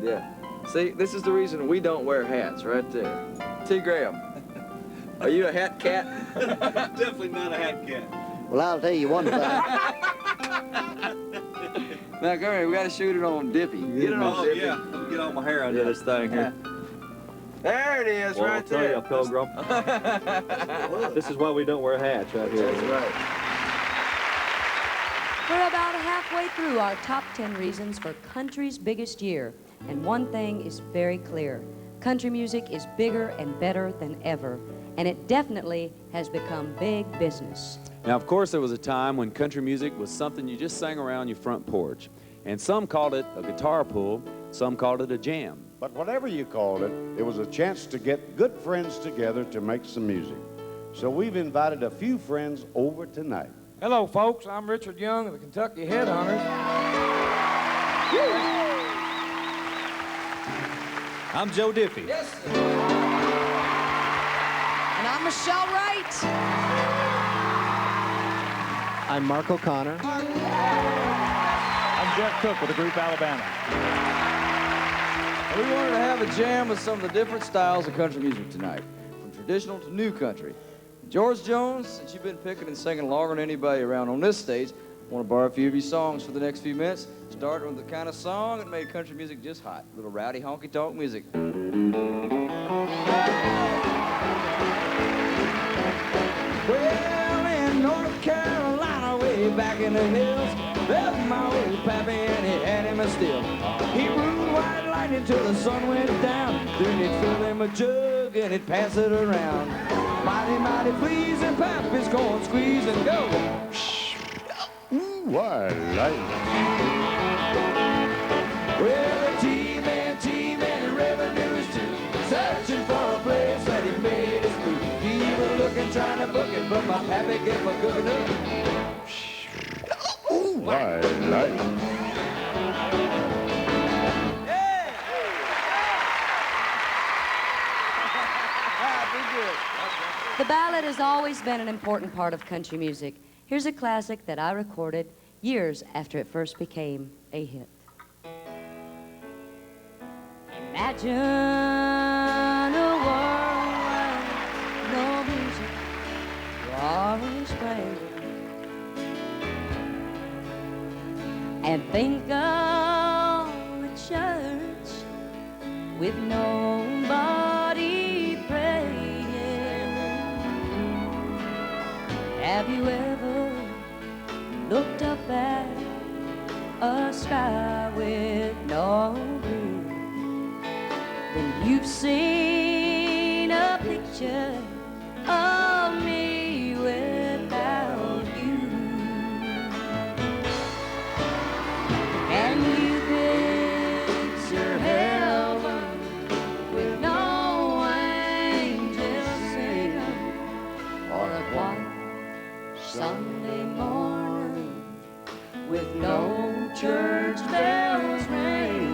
Yeah. See, this is the reason we don't wear hats right there. T. Graham, are you a hat cat? Definitely not a hat cat. Well, I'll tell you one thing. Now, go ahead. We got to shoot it on Dippy. Get it on Dippy. Yeah, let me get all my hair out of This thing here. There it is, Well, right I'll tell there. you, Pilgrim. This is why we don't wear hats right here. That's right. We're about halfway through our top 10 reasons for country's biggest year. And one thing is very clear. Country music is bigger and better than ever. And it definitely has become big business. Now, of course, there was a time when country music was something you just sang around your front porch. And some called it a guitar pull, some called it a jam. But whatever you called it, it was a chance to get good friends together to make some music. So we've invited a few friends over tonight. Hello, folks. I'm Richard Young of the Kentucky Headhunters. I'm Joe Diffie. Yes. And I'm Michelle Wright. I'm Mark O'Connor. I'm Jeff Cook with the group Alabama. We wanted to have a jam with some of the different styles of country music tonight, from traditional to new country. George Jones, since you've been picking and singing longer than anybody around on this stage, I want to borrow a few of your songs for the next few minutes, starting with the kind of song that made country music just hot, a little rowdy honky-tonk music. Well, in North Carolina, way back in the hills, there's my old pappy, and he had him a still. He brewed white lightning till the sun went down. Then he'd fill him a jug and he'd pass it around. Mighty, mighty please, and pap his corn squeeze and go. Ooh, white lightning. Well, the T-man, revenues too, searching for a place that he made his move. He was looking, trying to book it, but my pappy gave him a good enough. Ooh, white lightning. The ballad has always been an important part of country music. Here's a classic that I recorded years after it first became a hit. Imagine a world where no music, roaring spring, and think of a church with nobody praying. Have you ever looked up at a sky with no blue? Then you've seen a picture of me without you. Can you picture heaven with no angels singing, or a white Sunday morning with no church bells ringing?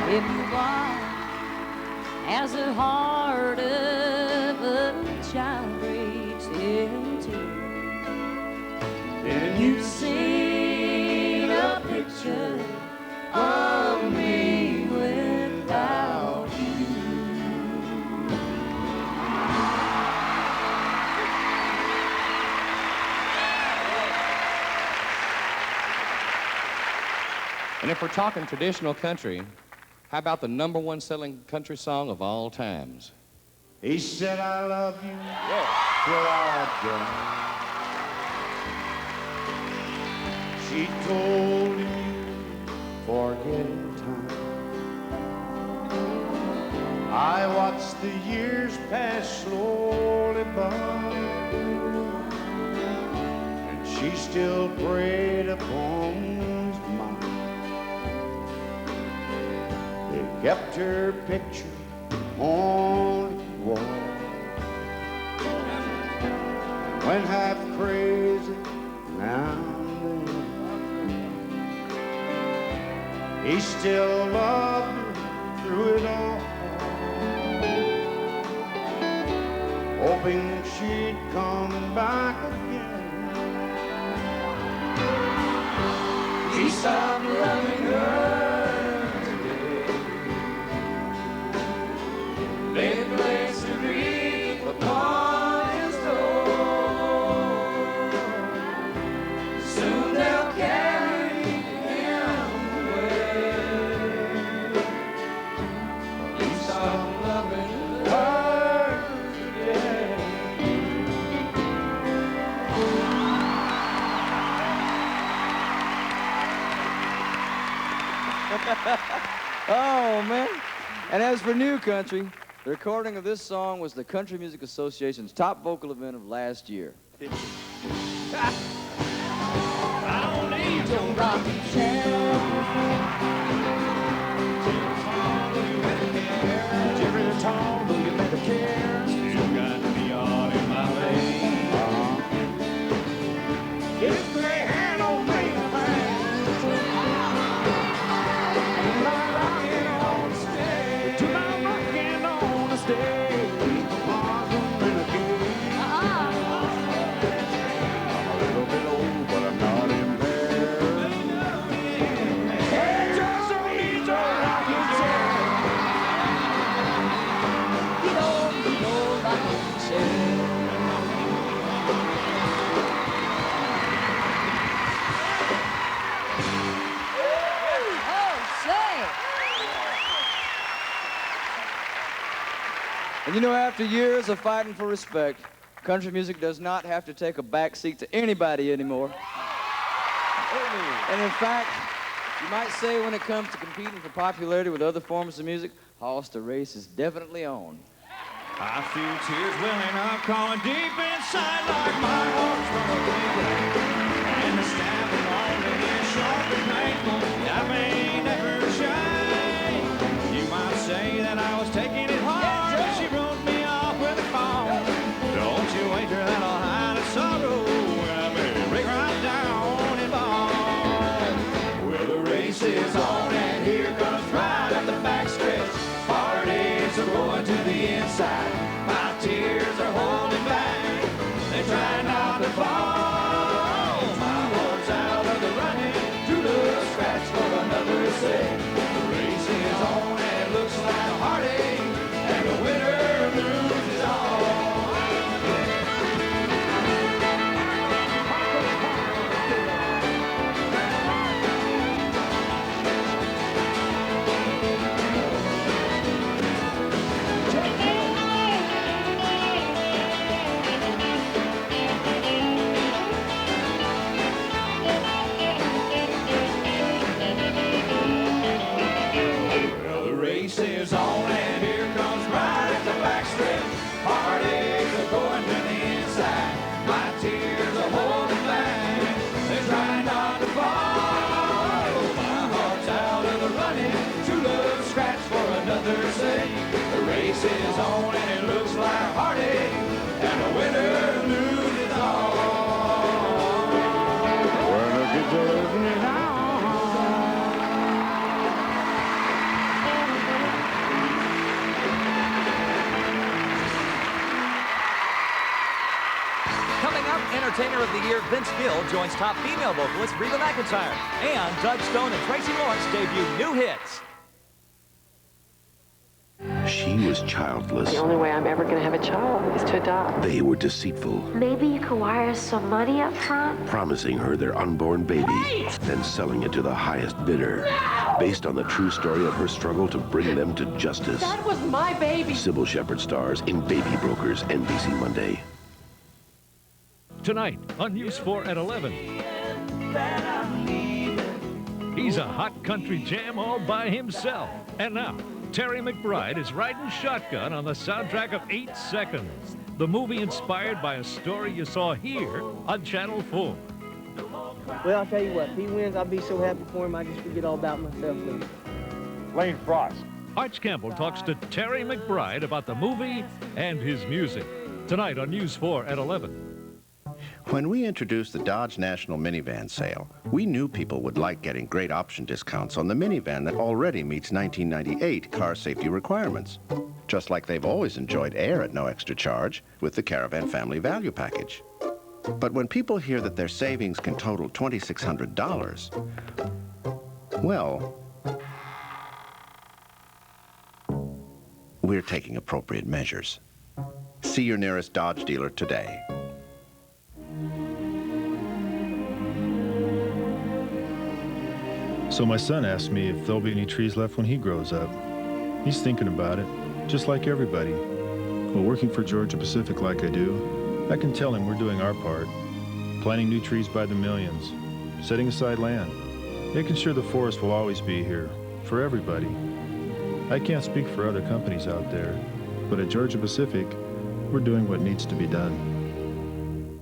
If your wife has a heart of a child breaks into, then you've seen a picture of me without you. And if we're talking traditional country, how about the #1 selling country song of all times? He said, I love you till I die. She told him, forget time. I watched the years pass slowly by, and she still preyed upon his mind. They kept her picture on the wall, and went half crazy now and then. He still loved her through it all, hoping she'd come back again. He stopped loving her today. They placed a wreath upon his door. Soon they'll carry him away. He stopped loving her today. Oh, man. And as for new country, the recording of this song was the Country Music Association's top vocal event of last year. I don't need your rocking chair. Jimmy Tom, do you better care? Still got to be all in my lane. If they had no man, rocking on the stage, to my rocking on the stage, I'm a little bit old, but I'm not impaired. hey, know, after years of fighting for respect, country music does not have to take a back seat to anybody anymore. And in fact, you might say when it comes to competing for popularity with other forms of music, horse the race is definitely on. I feel tears welling up, calling deep inside like my heart's from a big lake. And the stabbing already is sharp and painful. I may never shine. You might say that I was taking it hard, but she wrote me off with a phone. Don't you wager that I'll hide a sorrow. I may break right down and ball. Well, the race is on and here comes right up the backstretch. Heartaches are going to the inside. My tears are holding back. They try not to fall. My heart's out of the running. Two little scratch for another say. The race is on and it looks like a heartache. And the winner loses all. Is on and here comes right at the backstretch. Heartaches are going to the inside. My tears are holding back. They're trying not to fall. My heart's out of the running. Two love scratch for another say. The race is on and it looks like heartache. And the winner loses all. Well, look at the losing it all. Entertainer of the Year Vince Gill joins top female vocalist Reba McEntire, and Doug Stone and Tracy Lawrence debut new hits. She was childless. The only way I'm ever going to have a child is to adopt. They were deceitful, Maybe you could wire us some money up front? promising her their unborn baby, then selling it to the highest bidder. Based on the true story of her struggle to bring them to justice. That was my baby. Sybil Shepherd stars in Baby Brokers, NBC Monday. Tonight on News 4 at 11. He's a hot country jam all by himself. And now, Terry McBride is riding shotgun on the soundtrack of 8 Seconds, the movie inspired by a story you saw here on Channel 4. Well, I'll tell you what, if he wins, I'll be so happy for him, I just forget all about myself. Lane Frost. Arch Campbell talks to Terry McBride about the movie and his music. Tonight on News 4 at 11. When we introduced the Dodge National Minivan Sale, we knew people would like getting great option discounts on the minivan that already meets 1998 car safety requirements. Just like they've always enjoyed air at no extra charge with the Caravan Family Value Package. But when people hear that their savings can total $2,600, well, we're taking appropriate measures. See your nearest Dodge dealer today. So my son asked me if there'll be any trees left when he grows up. He's thinking about it, just like everybody. Well, working for Georgia Pacific like I do, I can tell him we're doing our part. Planting new trees by the millions, setting aside land, making sure the forest will always be here, for everybody. I can't speak for other companies out there, but at Georgia Pacific, we're doing what needs to be done.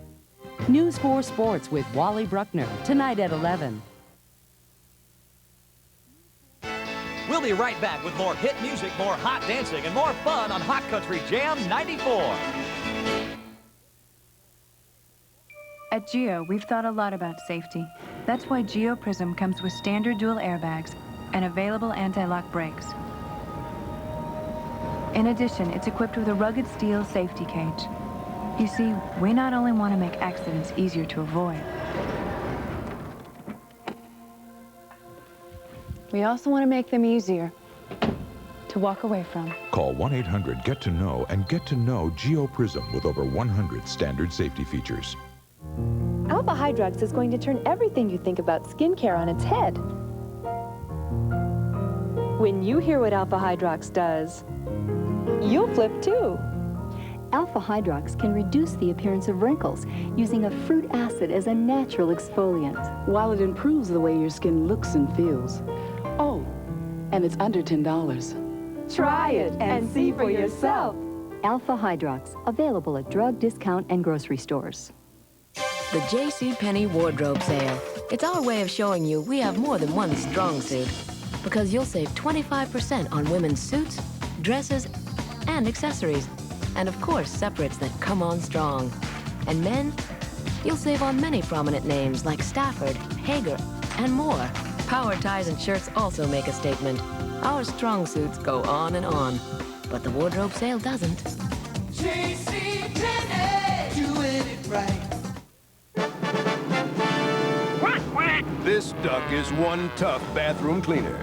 News 4 Sports with Wally Bruckner, tonight at 11. We'll be right back with more hit music, more hot dancing, and more fun on Hot Country Jam 94. At Geo, we've thought a lot about safety. That's why Geo Prism comes with standard dual airbags and available anti-lock brakes. In addition, it's equipped with a rugged steel safety cage. You see, we not only want to make accidents easier to avoid, we also want to make them easier to walk away from. Call 1-800-GET-TO-KNOW and get to know Geo Prism with over 100 standard safety features. Alpha Hydrox is going to turn everything you think about skincare on its head. When you hear what Alpha Hydrox does, you'll flip too. Alpha Hydrox can reduce the appearance of wrinkles using a fruit acid as a natural exfoliant. While it improves the way your skin looks and feels. Oh, and it's under $10. Try it and see for yourself. Alpha Hydrox, available at drug, discount, and grocery stores. The JCPenney Wardrobe Sale. It's our way of showing you we have more than one strong suit. Because you'll save 25% on women's suits, dresses, and accessories. And of course, separates that come on strong. And men, you'll save on many prominent names like Stafford, Hager, and more. Power ties and shirts also make a statement. Our strong suits go on and on. But the wardrobe sale doesn't. JCPenney, doing it right. This duck is one tough bathroom cleaner.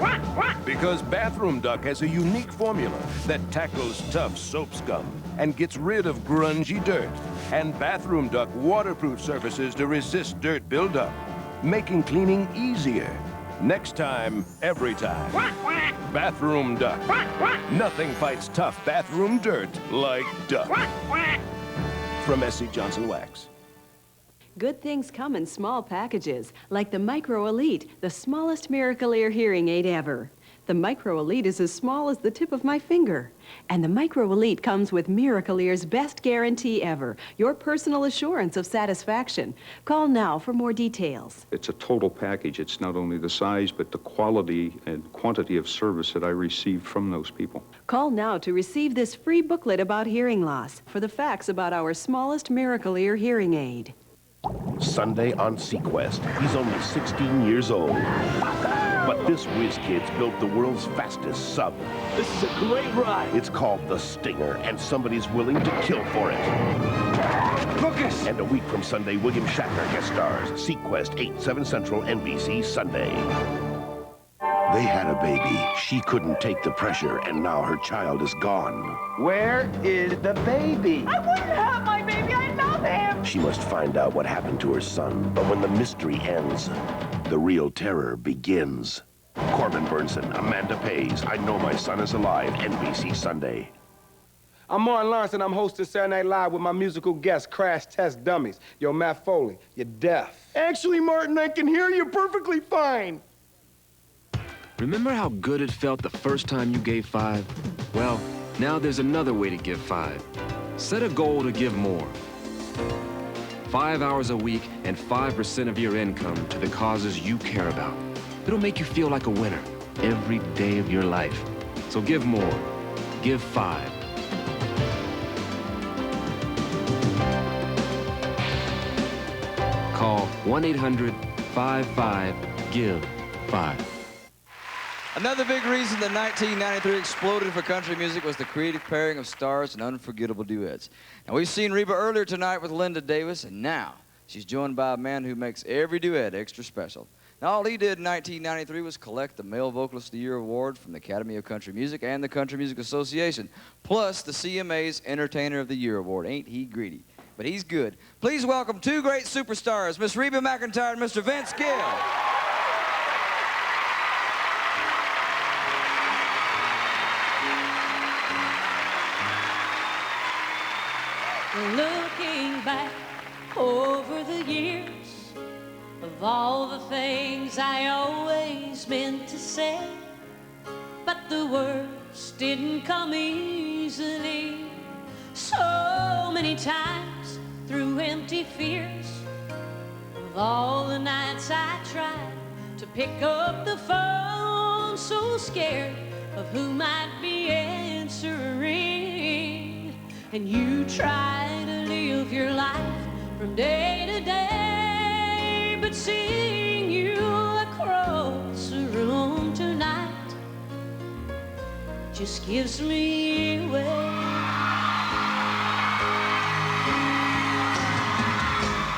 Because Bathroom Duck has a unique formula that tackles tough soap scum and gets rid of grungy dirt. And Bathroom Duck waterproof surfaces to resist dirt buildup, making cleaning easier. Next time, every time. Bathroom Duck. Nothing fights tough bathroom dirt like duck. From S.C. Johnson Wax. Good things come in small packages, like the Micro Elite, the smallest Miracle Ear hearing aid ever. The Micro Elite is as small as the tip of my finger. And the Micro Elite comes with Miracle Ear's best guarantee ever, your personal assurance of satisfaction. Call now for more details. It's a total package. It's not only the size, but the quality and quantity of service that I received from those people. Call now to receive this free booklet about hearing loss for the facts about our smallest Miracle Ear hearing aid. Sunday on Sequest. He's only 16 years old. But this whiz kid's built the world's fastest sub. This is a great ride. It's called the Stinger, and somebody's willing to kill for it. Lucas! And a week from Sunday, William Shatner guest stars. Sequest, 8/7 Central, NBC, Sunday. They had a baby. She couldn't take the pressure, and now her child is gone. Where is the baby? I wouldn't have my baby. I love him. She must find out what happened to her son. But when the mystery ends, the real terror begins. Corbin Burnson, Amanda Pays, I Know My Son Is Alive, NBC Sunday. I'm Martin Lawrence, and I'm hosting Saturday Night Live with my musical guest, Crash Test Dummies. Yo, Matt Foley, you're deaf. Actually, Martin, I can hear you perfectly fine. Remember how good it felt the first time you gave 5? Well, now there's another way to give 5. Set a goal to give more. 5 hours a week and 5% of your income to the causes you care about. It'll make you feel like a winner every day of your life. So give more. Give 5. Call 1-800-55-GIVE-5. Another big reason that 1993 exploded for country music was the creative pairing of stars and unforgettable duets. And we've seen Reba earlier tonight with Linda Davis, and now she's joined by a man who makes every duet extra special. Now, all he did in 1993 was collect the Male Vocalist of the Year award from the Academy of Country Music and the Country Music Association, plus the CMA's Entertainer of the Year award. Ain't he greedy? But he's good. Please welcome two great superstars, Miss Reba McEntire and Mr. Vince Gill. Looking back over the years of all the things I always meant to say, but the words didn't come easily. So many times through empty fears of all the nights I tried to pick up the phone, so scared of who might be answering. And you try to live your life from day to day, but seeing you across the room tonight just gives me away.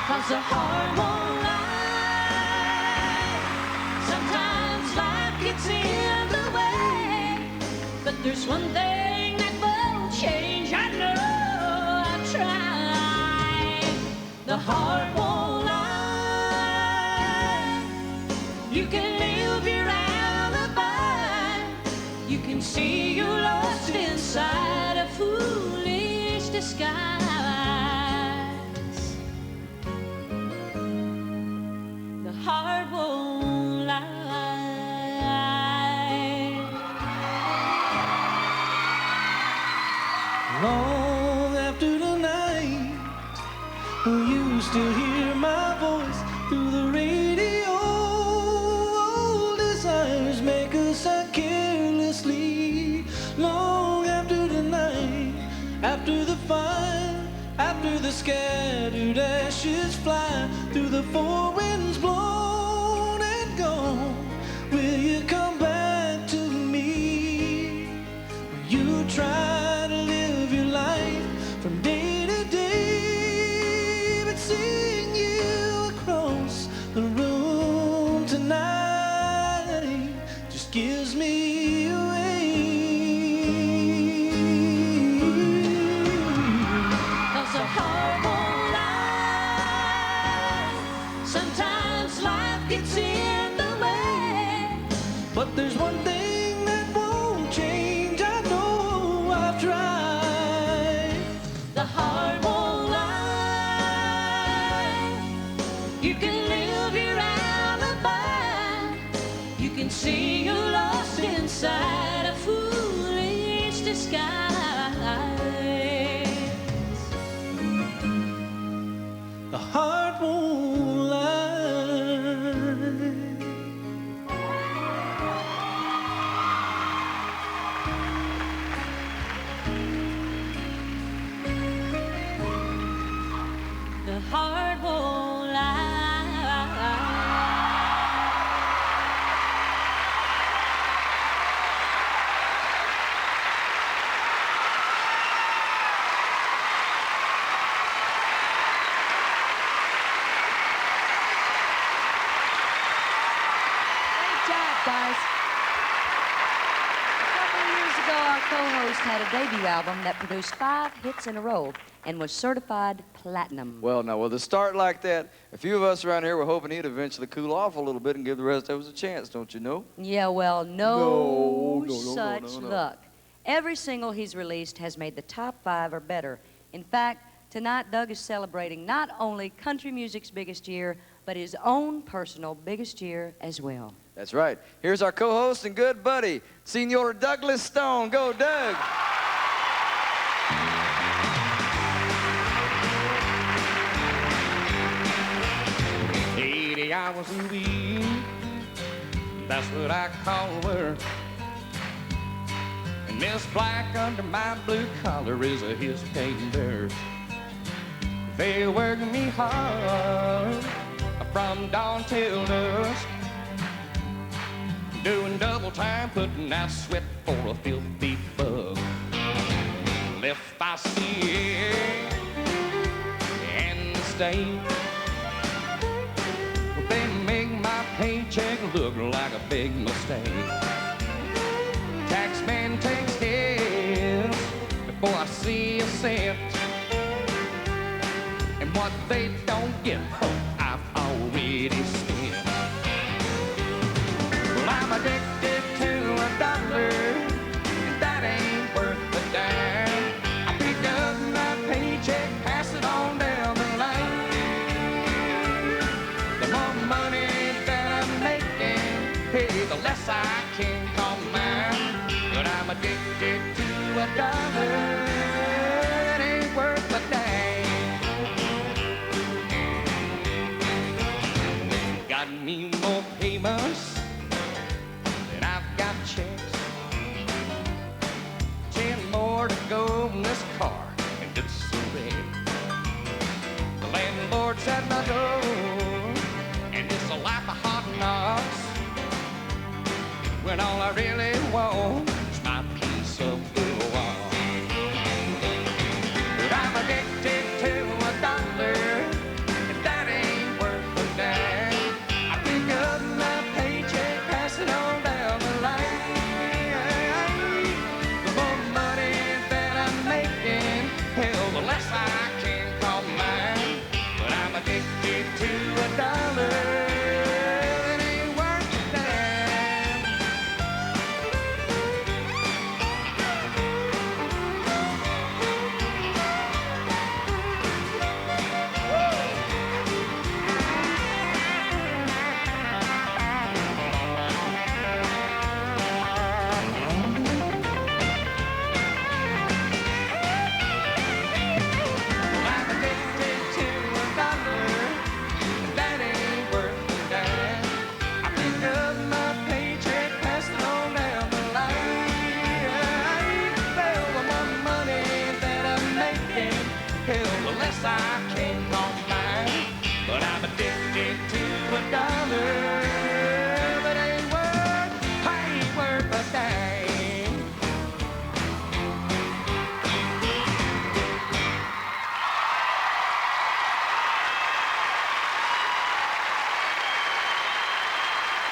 'Cause the heart won't lie. Sometimes life gets in the way, but there's one thing that won't change. I know I've tried. The heart won't lie. You can live your alibi. You can see you're lost inside a foolish disguise. You still hear my voice through the radio. Old desires make us act carelessly. Long after the night, after the fire, after the scattered ashes fly through the four winds blown and gone, will you come back to me? Will you try to live your life from day to day, but seeing you across the room tonight just gives me away. Cause the heart won't lie. Sometimes life gets in the way. But there's one thing that won't change. I know I've tried. The heart won't lie. You can live your alibi. You can see you're lost inside a foolish disguise. The heart won't lie. The heart won't lie. Great job, guys. A couple of years ago, our co-host had a debut album that produced 5 hits in a row and was certified platinum. Well, now, with a start like that, a few of us around here were hoping he'd eventually cool off a little bit and give the rest of us a chance, don't you know? Yeah, well, No, such luck. Every single he's released has made the top 5 or better. In fact, tonight Doug is celebrating not only country music's biggest year, but his own personal biggest year as well. That's right. Here's our co-host and good buddy, Senor Douglas Stone. Go, Doug. 80 hours a week, that's what I call work. And Miss Black under my blue collar is a his paid dirt. They work me hard from dawn till dusk, doing double time, putting out sweat for a filthy buck. Well, if I see it in the state, they make my paycheck look like a big mistake. Taxman takes his before I see a cent, and what they don't get, I've already spent. Well, I'm addicted to $1, and that ain't worth a dime. I pick up my paycheck, pass it on down the line. The more money that I'm making, hey, the less I can call mine. But I'm addicted to $1, it ain't worth a dime. Got me more payments than I've got checks. 10 more to go in this car, and it's a wreck. The landlord's at my door, and it's a life of hot knocks, when all I really want is my piece of the wall. But I'm addicted to $1, and that ain't worth a dime. I pick up my paycheck, pass it on down the line. The more money that I'm making, hell, the less I can call mine. But I'm addicted to $1. It ain't worth a dime.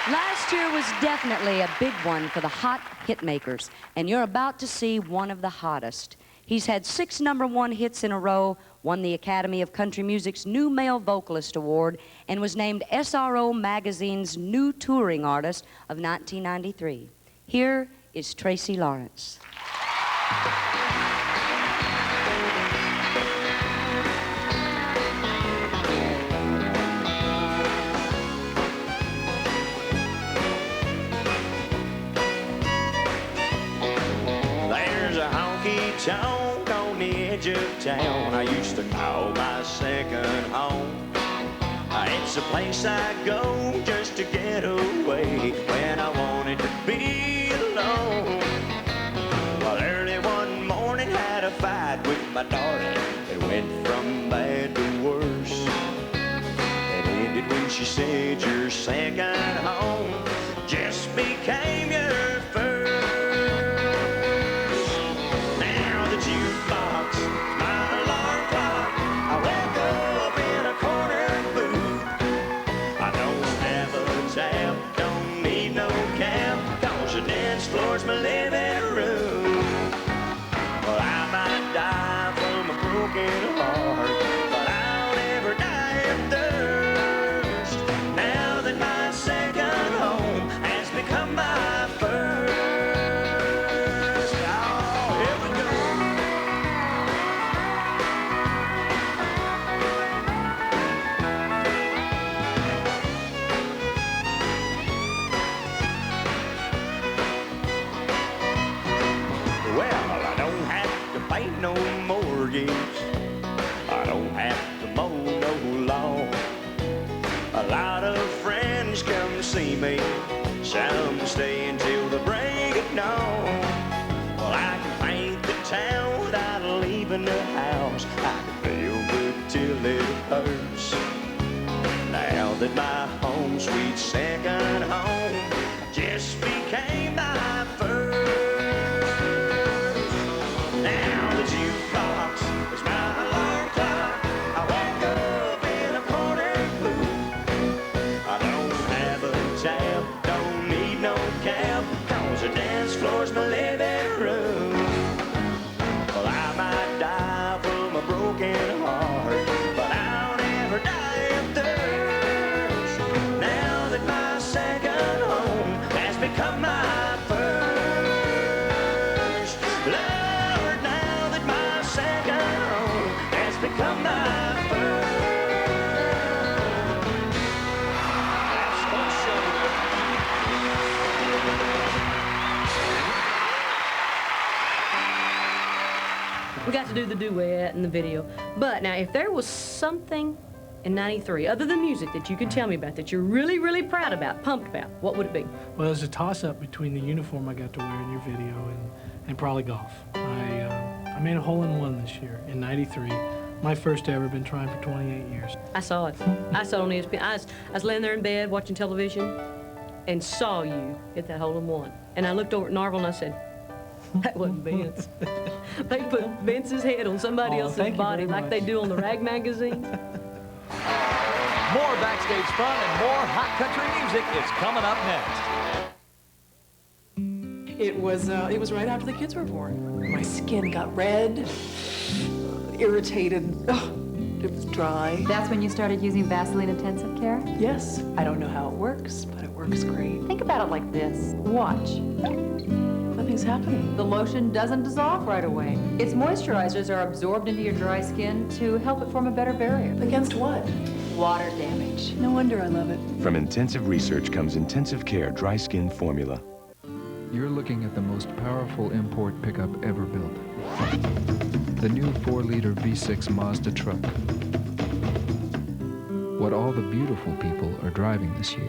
Last year was definitely a big one for the hot hit makers, and you're about to see one of the hottest. He's had 6 #1 hits in a row, won the Academy of Country Music's New Male Vocalist Award, and was named SRO Magazine's New Touring Artist of 1993. Here is Tracy Lawrence. There's a honky-tonk on the edge of town I used to call my second home. It's a place I go just to get away when I wanted to be alone. Well, early one morning had a fight with my darling. It went from bad to worse. It ended when she said your second home just became your first. Now the jukebox is my alarm clock. I wake up in a corner booth. I don't have a tab, don't need no cab, 'cause the dance floor's my living room. Well, I might die from a broken heart, but I'll never die of thirst. Now that my second home has become my first. Oh, here we go. Well, I don't have to pay no mortgage. I don't have to mow no lawn. A lot of friends come see me. Some stay until the break of dawn. Well, I can paint the town without leaving the house. I can feel good till it hurts. Now that my home, sweet second home, just became my first. Now the jukebox is my alarm clock. I wake up in a corner booth. I don't have a tab, don't need no cab, 'cause the dance floor's my living room. Well, I might die from a broken heart, but I'll never die of thirst. Now that my second home has become my first. Lord, now that my second home has become my first. That's for sure. We got to do the duet in the video. But now, if there was something in '93, other than music, that you could tell me about, that you're really, really proud about, pumped about, what would it be? Well, there's a toss-up between the uniform I got to wear in your video and probably golf. I made a hole-in-one this year in '93. My first ever, been trying for 28 years. I saw it. I saw it on ESPN. I was laying there in bed watching television and saw you hit that hole-in-one. And I looked over at Narvel and I said, that wasn't Vince. They put Vince's head on somebody else's body like they do on the rag magazine. More backstage fun and more hot country music is coming up next. It was right after the kids were born. My skin got red, irritated. Ugh, it was dry. That's when you started using Vaseline Intensive Care? Yes. I don't know how it works, but it works great. Think about it like this. Watch. Nothing's happening. The lotion doesn't dissolve right away. Its moisturizers are absorbed into your dry skin to help it form a better barrier. Against what? Water damage. No wonder I love it. From Intensive Research comes Intensive Care Dry Skin Formula. You're looking at the most powerful import pickup ever built. The new 4-liter V6 Mazda truck. What all the beautiful people are driving this year.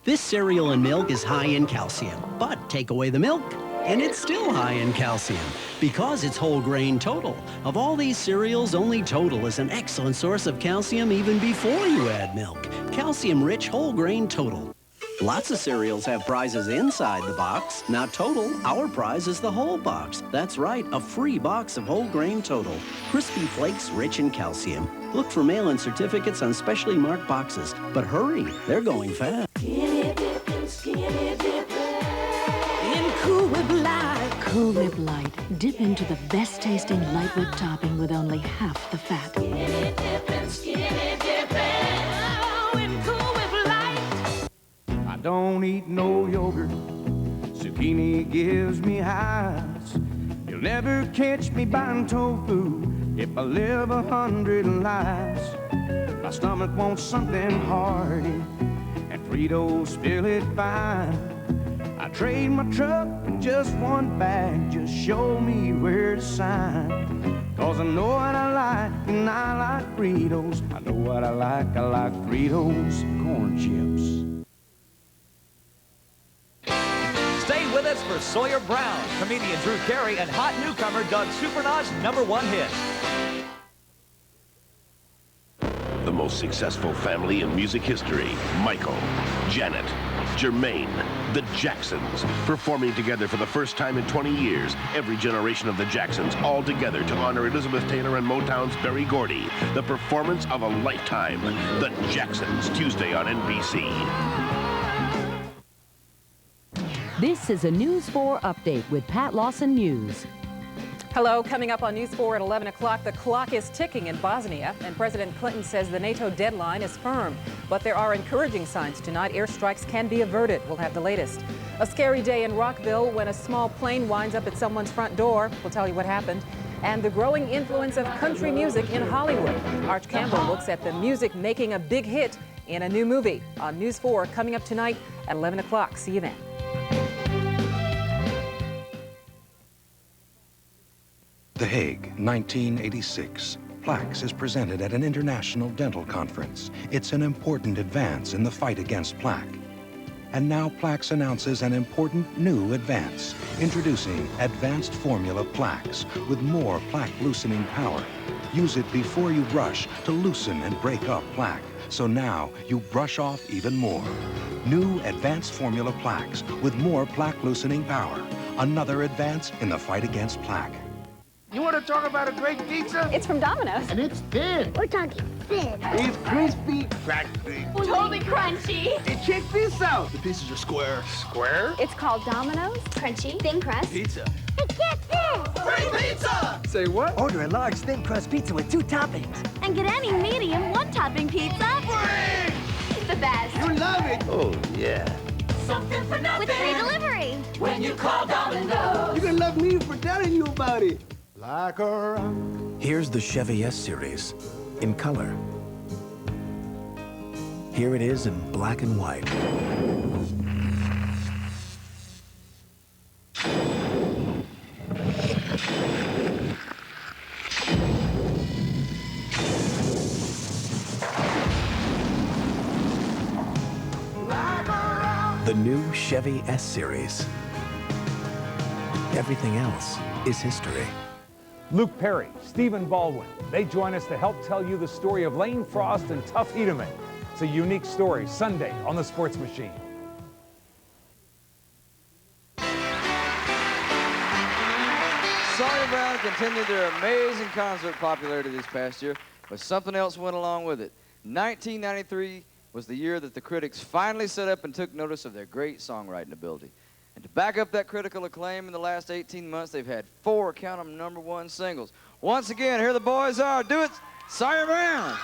This cereal and milk is high in calcium, but take away the milk, and it's still high in calcium because it's whole grain Total. Of all these cereals, only Total is an excellent source of calcium even before you add milk. Calcium-rich whole grain Total. Lots of cereals have prizes inside the box. Now Total, our prize is the whole box. That's right, a free box of whole grain Total. Crispy flakes rich in calcium. Look for mail-in certificates on specially marked boxes. But hurry, they're going fast. Skinny dippin', in Cool Whip Light. Cool Whip Light. Dip into the best tasting light whip topping with only half the fat. Skinny dippin', oh, in Cool Whip Light. I don't eat no yogurt. Zucchini gives me highs. You'll never catch me buying tofu if I live 100 lives. My stomach wants something hearty, and Fritos fill it fine. I trade my truck for just one bag. Just show me where to sign. 'Cause I know what I like, and I like Fritos. I know what I like Fritos corn chips. Stay with us for Sawyer Brown, comedian Drew Carey, and hot newcomer Doug Supernaugh's #1 hit. The most successful family in music history, Michael, Janet, Jermaine, the Jacksons, performing together for the first time in 20 years. Every generation of the Jacksons all together to honor Elizabeth Taylor and Motown's Berry Gordy. The performance of a lifetime. The Jacksons, Tuesday on NBC. This is a News 4 update with Pat Lawson News. Hello, coming up on News 4 at 11 o'clock, the clock is ticking in Bosnia, and President Clinton says the NATO deadline is firm. But there are encouraging signs tonight. Airstrikes can be averted. We'll have the latest. A scary day in Rockville when a small plane winds up at someone's front door. We'll tell you what happened. And the growing influence of country music in Hollywood. Arch Campbell looks at the music making a big hit in a new movie on News 4 coming up tonight at 11 o'clock. See you then. The Hague, 1986. Plaques is presented at an international dental conference. It's an important advance in the fight against plaque. And now Plaques announces an important new advance, introducing Advanced Formula Plaques with more plaque loosening power. Use it before you brush to loosen and break up plaque. So now you brush off even more. New Advanced Formula Plaques with more plaque loosening power. Another advance in the fight against plaque. You want to talk about a great pizza? It's from Domino's. And it's thin. We're talking thin. It's crispy, crackly. Totally crunchy. And check this out. The pieces are square. Square? It's called Domino's. Crunchy, thin crust. Pizza. It gets this. Free pizza! Say what? Order a large thin crust pizza with 2 toppings. And get any medium 1-topping pizza. Free! It's the best. You love it. Oh, yeah. Something for nothing. With free delivery. When you call Domino's. You're gonna love me for telling you about it. Like a rock. Here's the Chevy S-Series in color. Here it is in black and white. The new Chevy S-Series. Everything else is history. Luke Perry, Stephen Baldwin, they join us to help tell you the story of Lane Frost and Tough Hedeman. It's a unique story, Sunday on The Sports Machine. Sawyer Brown continued their amazing concert popularity this past year, but something else went along with it. 1993 was the year that the critics finally set up and took notice of their great songwriting ability. And to back up that critical acclaim in the last 18 months, they've had 4, count them, #1 singles. Once again, here the boys are. Do it, Sawyer Brown.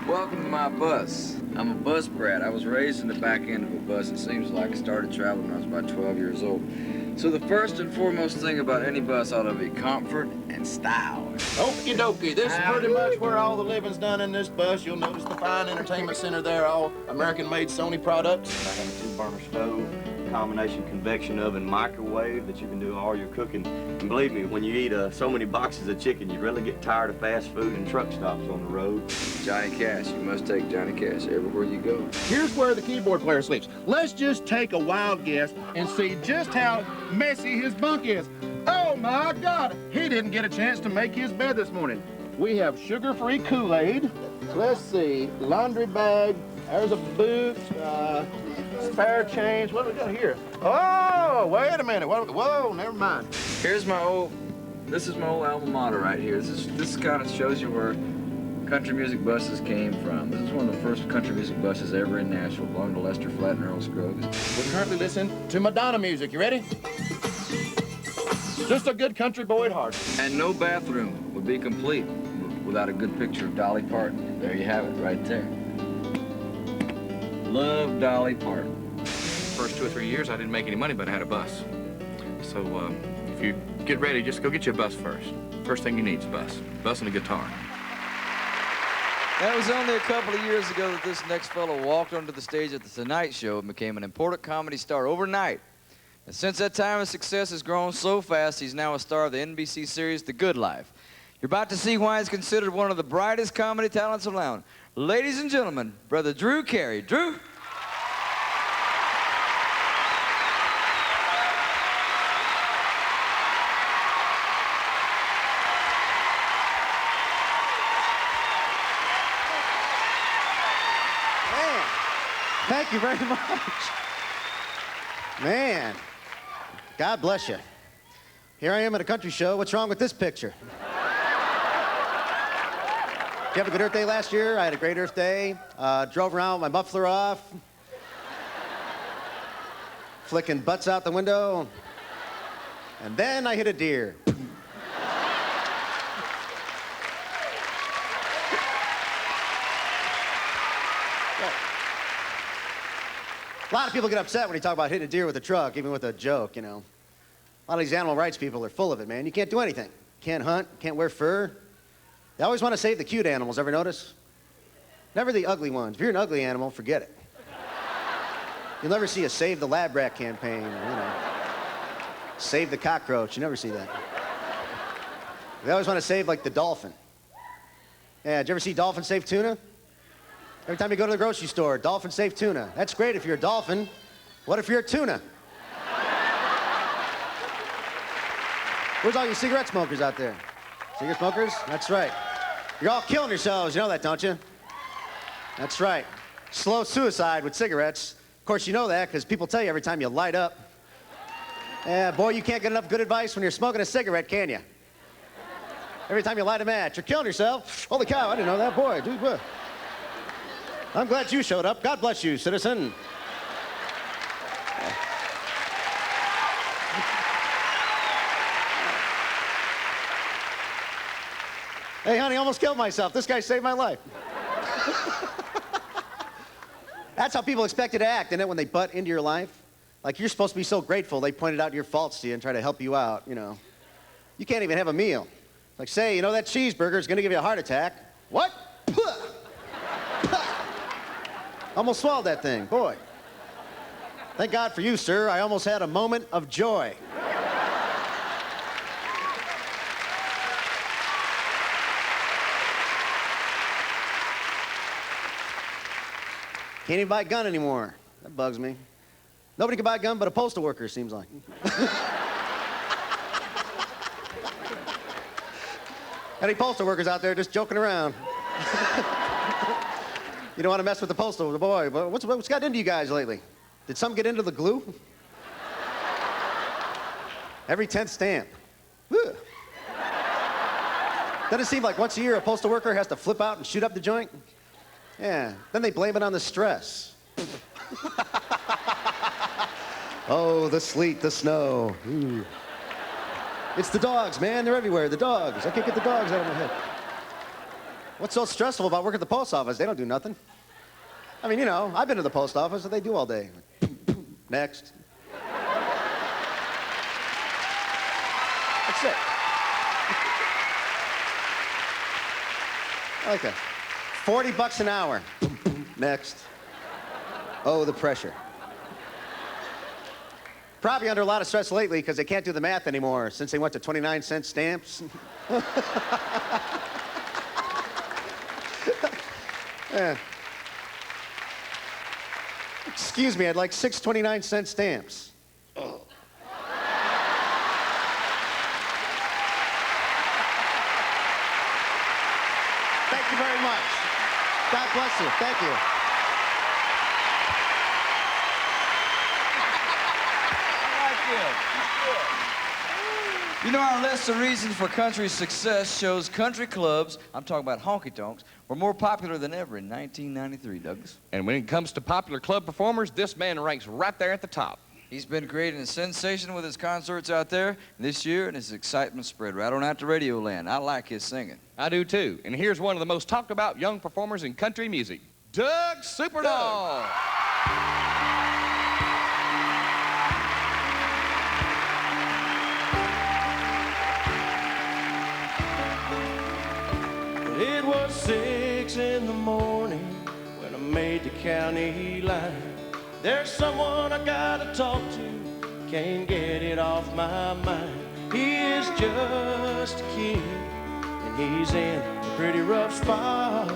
Welcome to my bus. I'm a bus brat. I was raised in the back end of a bus. It seems like I started traveling when I was about 12 years old. So the first and foremost thing about any bus ought to be comfort and style. Okie dokie, this is pretty much where all the living's done in this bus. You'll notice the fine entertainment center there, all American-made Sony products. I have a 2-burner stove, combination convection oven, microwave that you can do all your cooking. And believe me, when you eat so many boxes of chicken, you really get tired of fast food and truck stops on the road. Johnny Cash, you must take Johnny Cash everywhere you go. Here's where the keyboard player sleeps. Let's just take a wild guess and see just how messy his bunk is. Oh my God, he didn't get a chance to make his bed this morning. We have sugar-free Kool-Aid. Let's see, laundry bag, there's a boot, spare change. What do we got here? Oh, wait a minute. Whoa, never mind. This is my old alma mater right here. This kind of shows you where country music buses came from. This is one of the first country music buses ever in Nashville, belonged to Lester Flatt and Earl Scruggs. We're currently listening to Madonna music. You ready? Just a good country boy at heart. And no bathroom would be complete without a good picture of Dolly Parton. There you have it, right there. Love Dolly Parton. First 2 or 3 years, I didn't make any money, but I had a bus. So if you get ready, just go get you a bus first. First thing you need is a bus. Bus and a guitar. That was only a couple of years ago that this next fellow walked onto the stage at The Tonight Show and became an important comedy star overnight. And since that time, his success has grown so fast, he's now a star of the NBC series The Good Life. You're about to see why he's considered one of the brightest comedy talents around. Ladies and gentlemen, Brother Drew Carey. Drew. Thank you very much. Man, God bless you. Here I am at a country show. What's wrong with this picture? Did you have a good Earth Day last year? I had a great Earth Day. Drove around with my muffler off. Flicking butts out the window. And then I hit a deer. A lot of people get upset when you talk about hitting a deer with a truck, even with a joke, you know. A lot of these animal rights people are full of it, man. You can't do anything. Can't hunt, can't wear fur. They always want to save the cute animals, ever notice? Never the ugly ones. If you're an ugly animal, forget it. You'll never see a Save the Lab Rat campaign, or, you know, Save the Cockroach. You never see that. They always want to save, like, the dolphin. Yeah, did you ever see dolphin save tuna? Every time you go to the grocery store, dolphin safe tuna. That's great if you're a dolphin. What if you're a tuna? Where's all you cigarette smokers out there? Cigarette smokers? That's right. You're all killing yourselves. You know that, don't you? That's right. Slow suicide with cigarettes. Of course, you know that because people tell you every time you light up. Yeah, boy, you can't get enough good advice when you're smoking a cigarette, can you? Every time you light a match, you're killing yourself. Holy cow, I didn't know that. Boy, dude, what? I'm glad you showed up. God bless you, citizen. Hey, honey, I almost killed myself. This guy saved my life. That's how people expect you to act, isn't it, when they butt into your life? Like, you're supposed to be so grateful they pointed out your faults to you and try to help you out, you know. You can't even have a meal. Like, say, you know, that cheeseburger's gonna give you a heart attack. What? Almost swallowed that thing, boy. Thank God for you, sir. I almost had a moment of joy. Can't even buy a gun anymore. That bugs me. Nobody can buy a gun but a postal worker, it seems like. Any postal workers out there just joking around? You don't want to mess with the postal boy, but what's got into you guys lately? Did some get into the glue? Every 10th stamp. Ugh. Doesn't it seem like once a year a postal worker has to flip out and shoot up the joint? Yeah, then they blame it on the stress. Oh, the sleet, the snow. Ooh. It's the dogs, man. They're everywhere. The dogs. I can't get the dogs out of my head. What's so stressful about working at the post office? They don't do nothing. I mean, you know, I've been to the post office, what they do all day. Next. That's it. I like that. $40 an hour. Next. Oh, the pressure. Probably under a lot of stress lately because they can't do the math anymore since they went to 29-cent stamps. Yeah. Excuse me, I'd like 6 29-cent stamps. Oh. Thank you very much. God bless you. Thank you. You know, our list of reasons for country's success shows country clubs, I'm talking about honky-tonks, were more popular than ever in 1993, Douglas. And when it comes to popular club performers, this man ranks right there at the top. He's been creating a sensation with his concerts out there this year, and his excitement spread right on out to Radio Land. I like his singing. I do too. And here's one of the most talked about young performers in country music, Doug Super Doug. It was 6 in the morning when I made the county line. There's someone I gotta talk to, can't get it off my mind. He is just a kid, and he's in a pretty rough spot.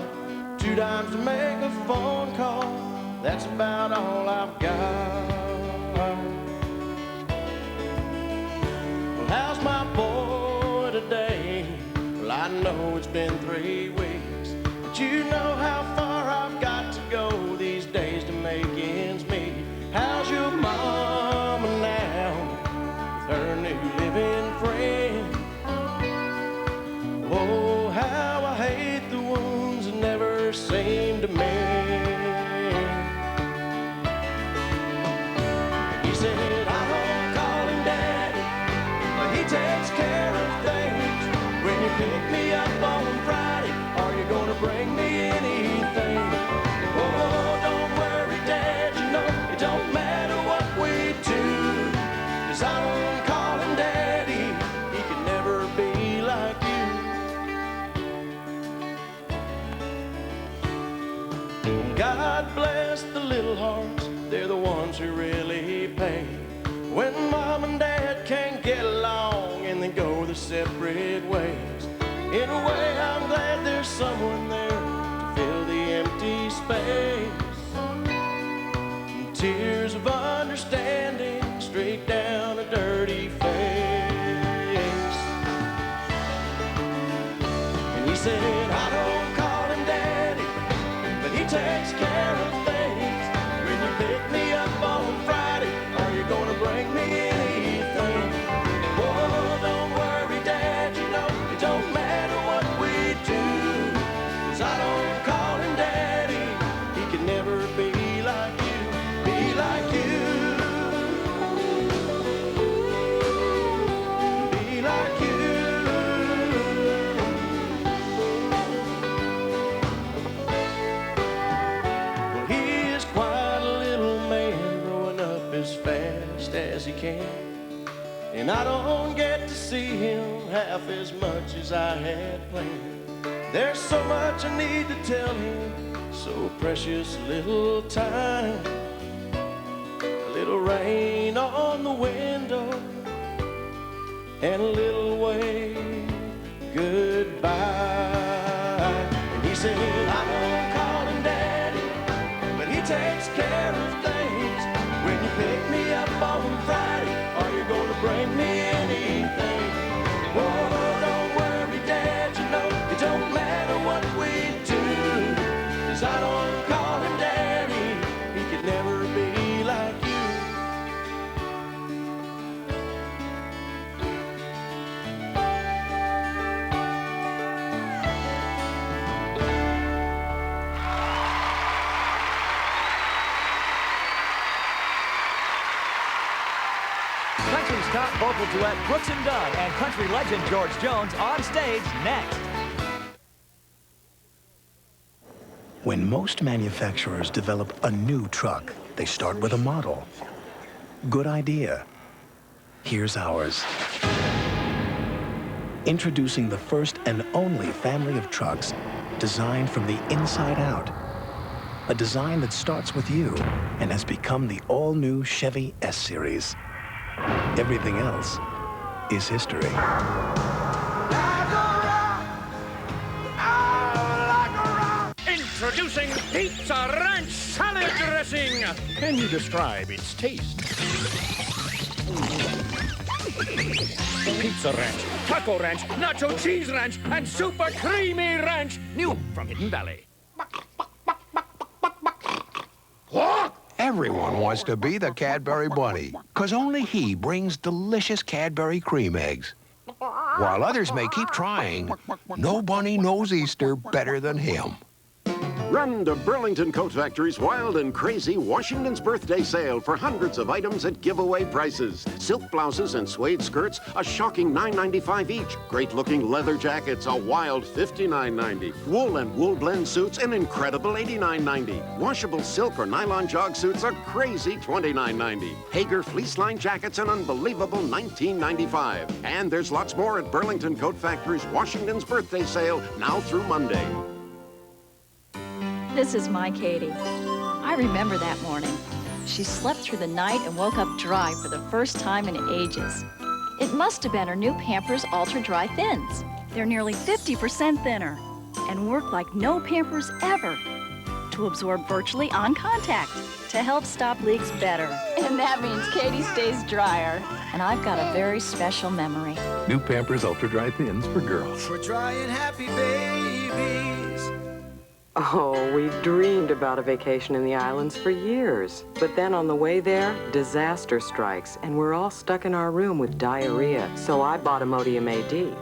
2 dimes to make a phone call, that's about all I've got. Well, how's my boy today? Well, I know it's been 3 weeks, but you know how far I've got to go these days to make ends meet. How's your mama now with her new living friend? Oh, how I hate the wounds that never seem to mend. He said, I don't call him daddy, but he takes care of things. When you pick me up on Friday, are you gonna bring me anything? Oh, don't worry, Dad, you know it don't matter what we do, 'cause I don't call him Daddy, he can never be like you. God bless the little hearts, they're the ones who really pay. When Mom and Dad can't get along and they go their separate ways. In a way, I'm glad there's someone there to fill the empty space. And tears of understanding straight down a dirty face. And he said, I don't call him Daddy, but he takes care of things. When you pick me up on Friday, are you gonna bring me anything? Oh, don't worry, Dad, you know it don't matter what we do, 'cause I don't call him Daddy, he can never be like you, be like you, be like you. Well, he is quite a little man, growing up as fast as he can. And I don't get to see him half as much as I had planned. There's so much I need to tell him, so precious little time. A little rain on the window, and a little wave goodbye. And he said, I don't call him Daddy, but he takes care of things. When you pick me up on Friday, are you gonna bring me anything? Oh, don't worry, Dad, you know it don't matter what we do, 'cause I don't call him Daddy, he could never be like you. Country's top vocal duet, Brooks and Dunn, and country legend George Jones on stage next. When most manufacturers develop a new truck, they start with a model. Good idea. Here's ours. Introducing the first and only family of trucks designed from the inside out. A design that starts with you and has become the all-new Chevy S-Series. Everything else is history. Introducing Pizza Ranch Salad Dressing. Can you describe its taste? Pizza Ranch, Taco Ranch, Nacho Cheese Ranch, and Super Creamy Ranch. New from Hidden Valley. Everyone wants to be the Cadbury Bunny, because only he brings delicious Cadbury cream eggs. While others may keep trying, no bunny knows Easter better than him. Run to Burlington Coat Factory's wild and crazy Washington's Birthday Sale for hundreds of items at giveaway prices. Silk blouses and suede skirts, a shocking $9.95 each. Great-looking leather jackets, a wild $59.90. Wool and wool blend suits, an incredible $89.90. Washable silk or nylon jog suits, a crazy $29.90. Hager fleece-lined jackets, an unbelievable $19.95. And there's lots more at Burlington Coat Factory's Washington's Birthday Sale, now through Monday. This is my Katie. I remember that morning. She slept through the night and woke up dry for the first time in ages. It must have been her new Pampers Ultra Dry Thins. They're nearly 50% thinner and work like no Pampers ever to absorb virtually on contact to help stop leaks better. And that means Katie stays drier. And I've got a very special memory. New Pampers Ultra Dry Thins for girls. We're dry and happy babies. Oh, we dreamed about a vacation in the islands for years. But then on the way there, disaster strikes, and we're all stuck in our room with diarrhea. So I bought Imodium AD.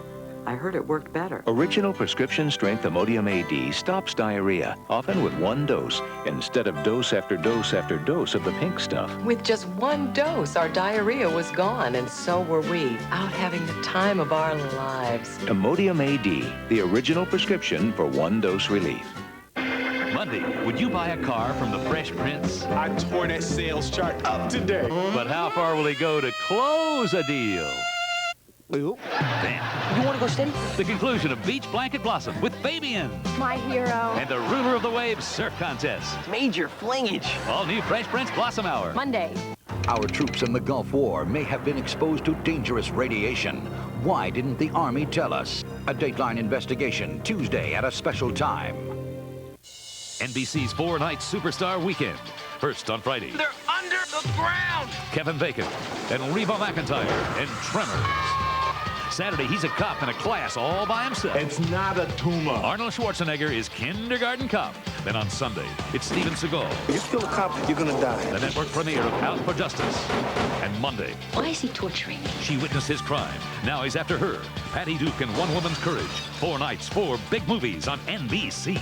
I heard it worked better. Original prescription strength Imodium AD stops diarrhea, often with one dose, instead of dose after dose after dose of the pink stuff. With just one dose, our diarrhea was gone, and so were we, out having the time of our lives. Imodium AD, the original prescription for one-dose relief. Monday, would you buy a car from the Fresh Prince? I tore that sales chart up today. But how far will he go to close a deal? Then, You want to go steady? the conclusion of Beach Blanket Blossom with Fabian My hero. and the Ruler of the Waves Surf Contest. Major flingage. All new Fresh Prince Blossom Hour. Monday. Our troops in the Gulf War may have been exposed to dangerous radiation. Why didn't the Army tell us? A Dateline investigation, Tuesday at a special time. NBC's 4-night Superstar Weekend. First on Friday, They're under the ground. Kevin Bacon and Reba McEntire in Tremors. Saturday, he's a cop in a class all by himself. It's not a tumor. Arnold Schwarzenegger is Kindergarten Cop. Then on Sunday, it's Steven Seagal. If you kill a cop, you're gonna die. The network premiere of Out for Justice. And Monday, Why is he torturing me? she witnessed his crime. Now he's after her. Patty Duke and One Woman's Courage. 4 nights, 4 big movies on NBC.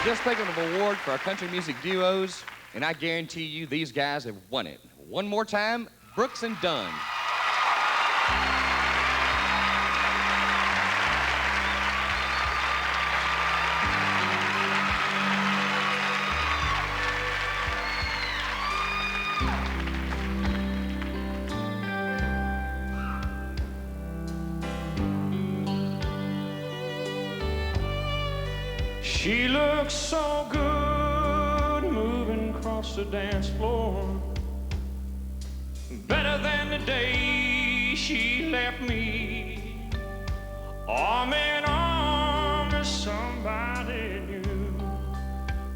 Just thinking of an award for our country music duos, and I guarantee you these guys have won it. One more time, Brooks and Dunn. She looks so good moving across the dance floor. Better than the day she left me. Arm in arm with somebody new.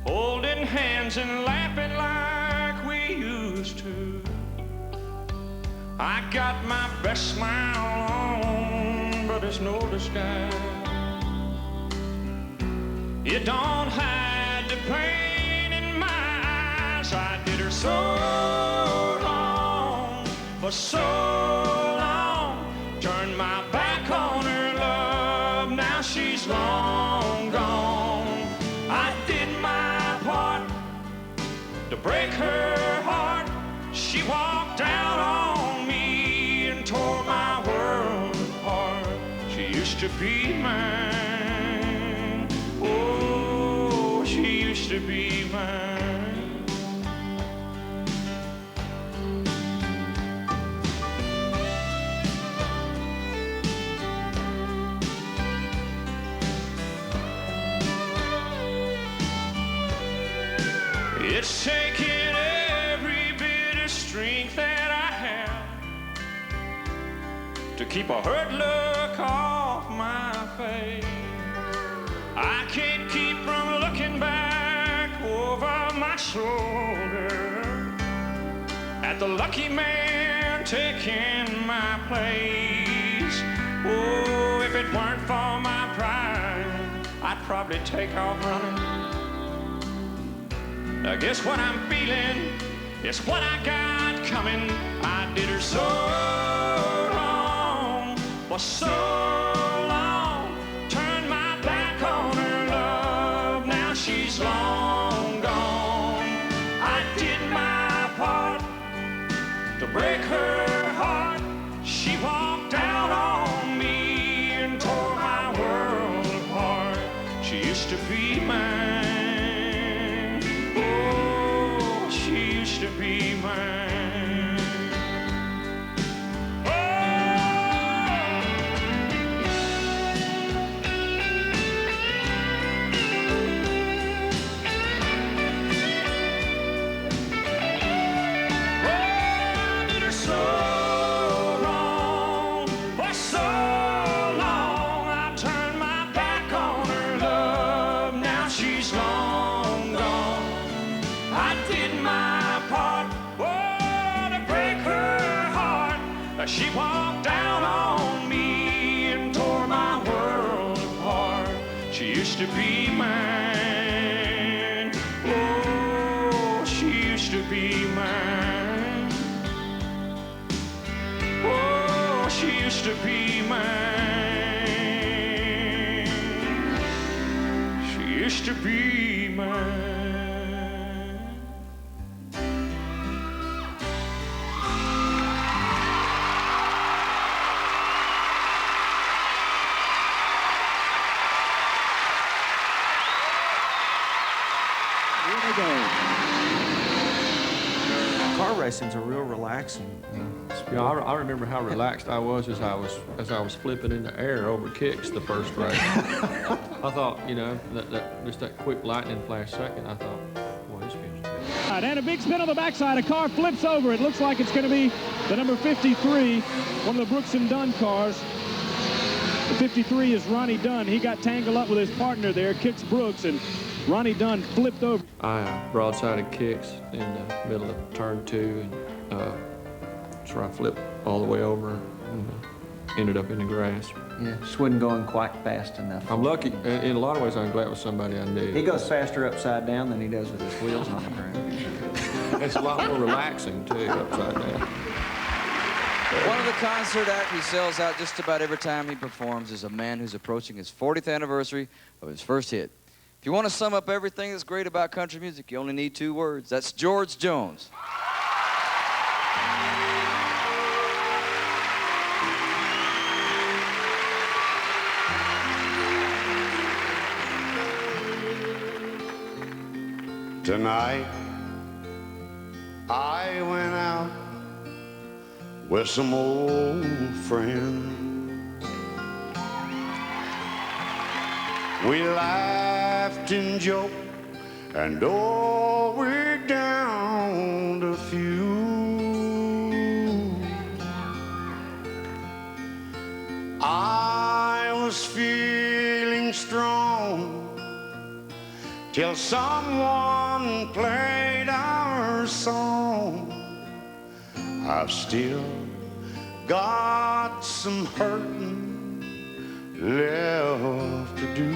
Holding hands and laughing like we used to. I got my best smile on, but it's no disguise. It don't hide the pain in my eyes. I did her so wrong for so long. Turned my back on her love, now she's long gone. I did my part to break her heart. She walked out on me and tore my world apart. used to be mine. Oh, she used to be mine. It's taken every bit of strength that I have to keep a hurt look off my face. I can't keep from looking back over my shoulder at the lucky man taking my place. Oh, if it weren't for my pride, I'd probably take off running. I guess what I'm feeling is what I got coming. I did her so wrong for so long. Turned my back on her love. Now she's long gone. I did my part to break her heart. She walked out on me and tore my world apart. She used to be mine. To be mine. Oh. Oh, I did her so wrong for so long. I turned my back on her love. Now she's long gone. I did my part, oh, to break her heart. She walked down on me and tore my world apart. She used to be mine. Oh, she used to be mine. Oh, she used to be mine. She used to be mine. Car racing's a real relaxing thing. Yeah, I remember how relaxed I was as I was flipping in the air over kicks the first race. I thought, you know, just that quick lightning flash second, I thought, boy, this feels good. And a big spin on the backside. A car flips over. It looks like it's going to be the number 53, one of the Brooks and Dunn cars. The 53 is Ronnie Dunn. He got tangled up with his partner there, Kix Brooks, and Ronnie Dunn flipped over. I broadsided kicks in the middle of turn 2, and so I flipped all the way over and ended up in the grass. Yeah, just wasn't going quite fast enough. I'm lucky. In a lot of ways, I'm glad it was somebody I knew. He goes faster upside down than he does with his wheels on the ground. It's a lot more relaxing, too, upside down. One of the concert acts he sells out just about every time he performs is a man who's approaching his 40th anniversary of his first hit. If you want to sum up everything that's great about country music, you only need 2 words. That's George Jones. Tonight, I went out with some old friends. We laughed and joked, and oh, we downed a few. I was feeling strong till someone played our song. I've still got some hurting left to do.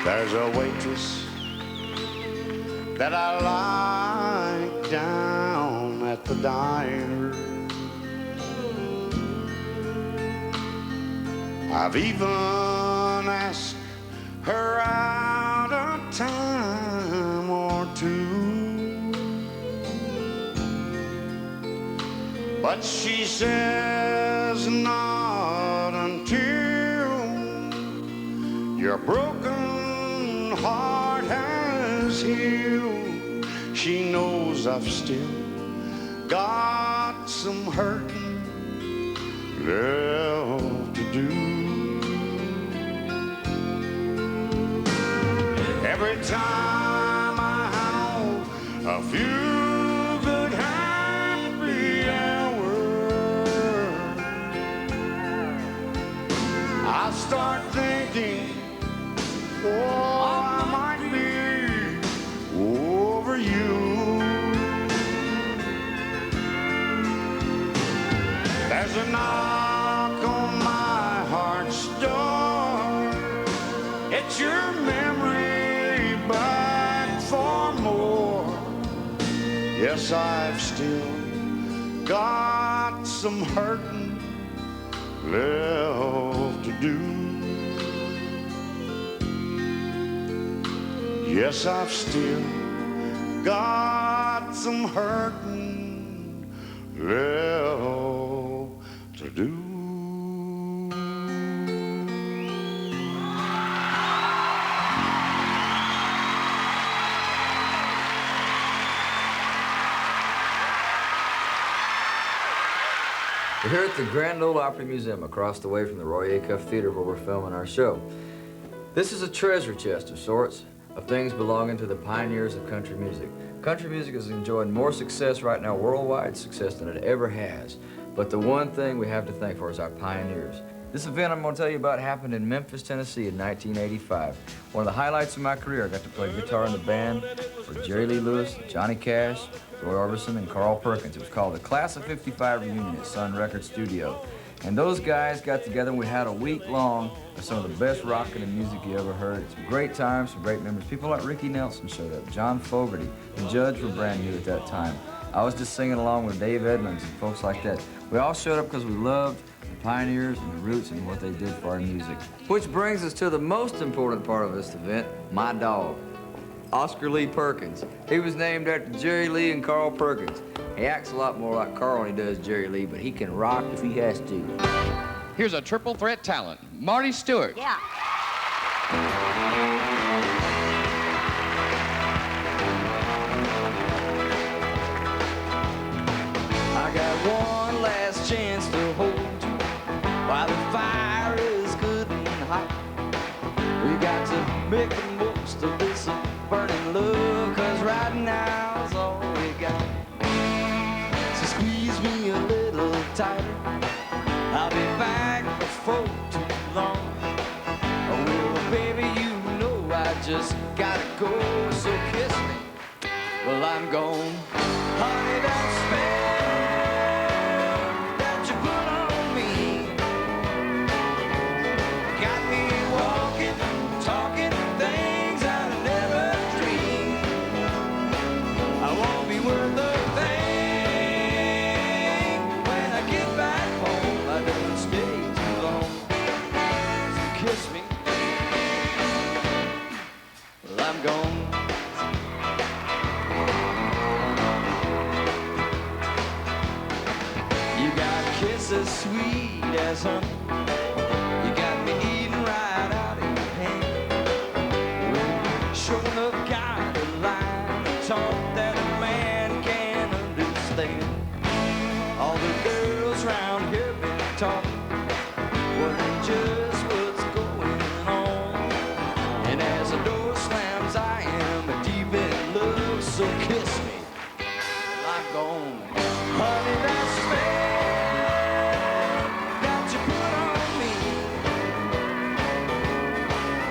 There's a waitress that I like down at the diner. I've even asked her out a time or two. But she says not until your broken heart has healed. She knows I've still got some hurting left to do. Every time I have a few good happy hours, I start thinking, oh, I might be over you. There's a knock on my heart's door. It's your memory back for more. Yes, I've still got some hurting left to do. Yes, I've still got some hurting left to do. We're here at the Grand Ole Opry Museum across the way from the Roy Acuff Theater where we're filming our show. This is a treasure chest of sorts of things belonging to the pioneers of country music. Country music is enjoying more success right now, worldwide success, than it ever has. But the one thing we have to thank for is our pioneers. This event I'm going to tell you about happened in Memphis, Tennessee in 1985. One of the highlights of my career, I got to play guitar in the band for Jerry Lee Lewis, Johnny Cash, Roy Orbison, and Carl Perkins. It was called the Class of '55 Reunion at Sun Record Studio. And those guys got together and we had a week long of some of the best rockin' and music you ever heard. Some great times, some great memories. People like Ricky Nelson showed up, John Fogerty, the Judds were brand new at that time. I was just singing along with Dave Edmunds and folks like that. We all showed up because we loved the pioneers and the roots and what they did for our music. Which brings us to the most important part of this event, my dog, Oscar Lee Perkins. He was named after Jerry Lee and Carl Perkins. He acts a lot more like Carl than he does Jerry Lee, but he can rock if he has to. Here's a triple threat talent, Marty Stewart. Yeah. I got one last chance to hold you while the fire is good and hot. We got to make the most of this burning love, 'cause right now's all we got. So squeeze me a little tighter, I'll be back before too long. Oh, well, baby, you know I just gotta go, so kiss me. Well, I'm gone. Honey, that spell that you put on me got me walking, talking things I never dreamed. I won't be worth a thing when I get back home. I don't stay too long. So kiss me. Well, I'm gone. You got kisses sweet as honey. You got me eating right out of your hand. Well, sure enough got a line of talk that a man can understand. All the girls round here been talking, wondering just what's going on. And as the door slams, I am deep in love, so kiss me. I'm gone. Honey, that spell that you put on me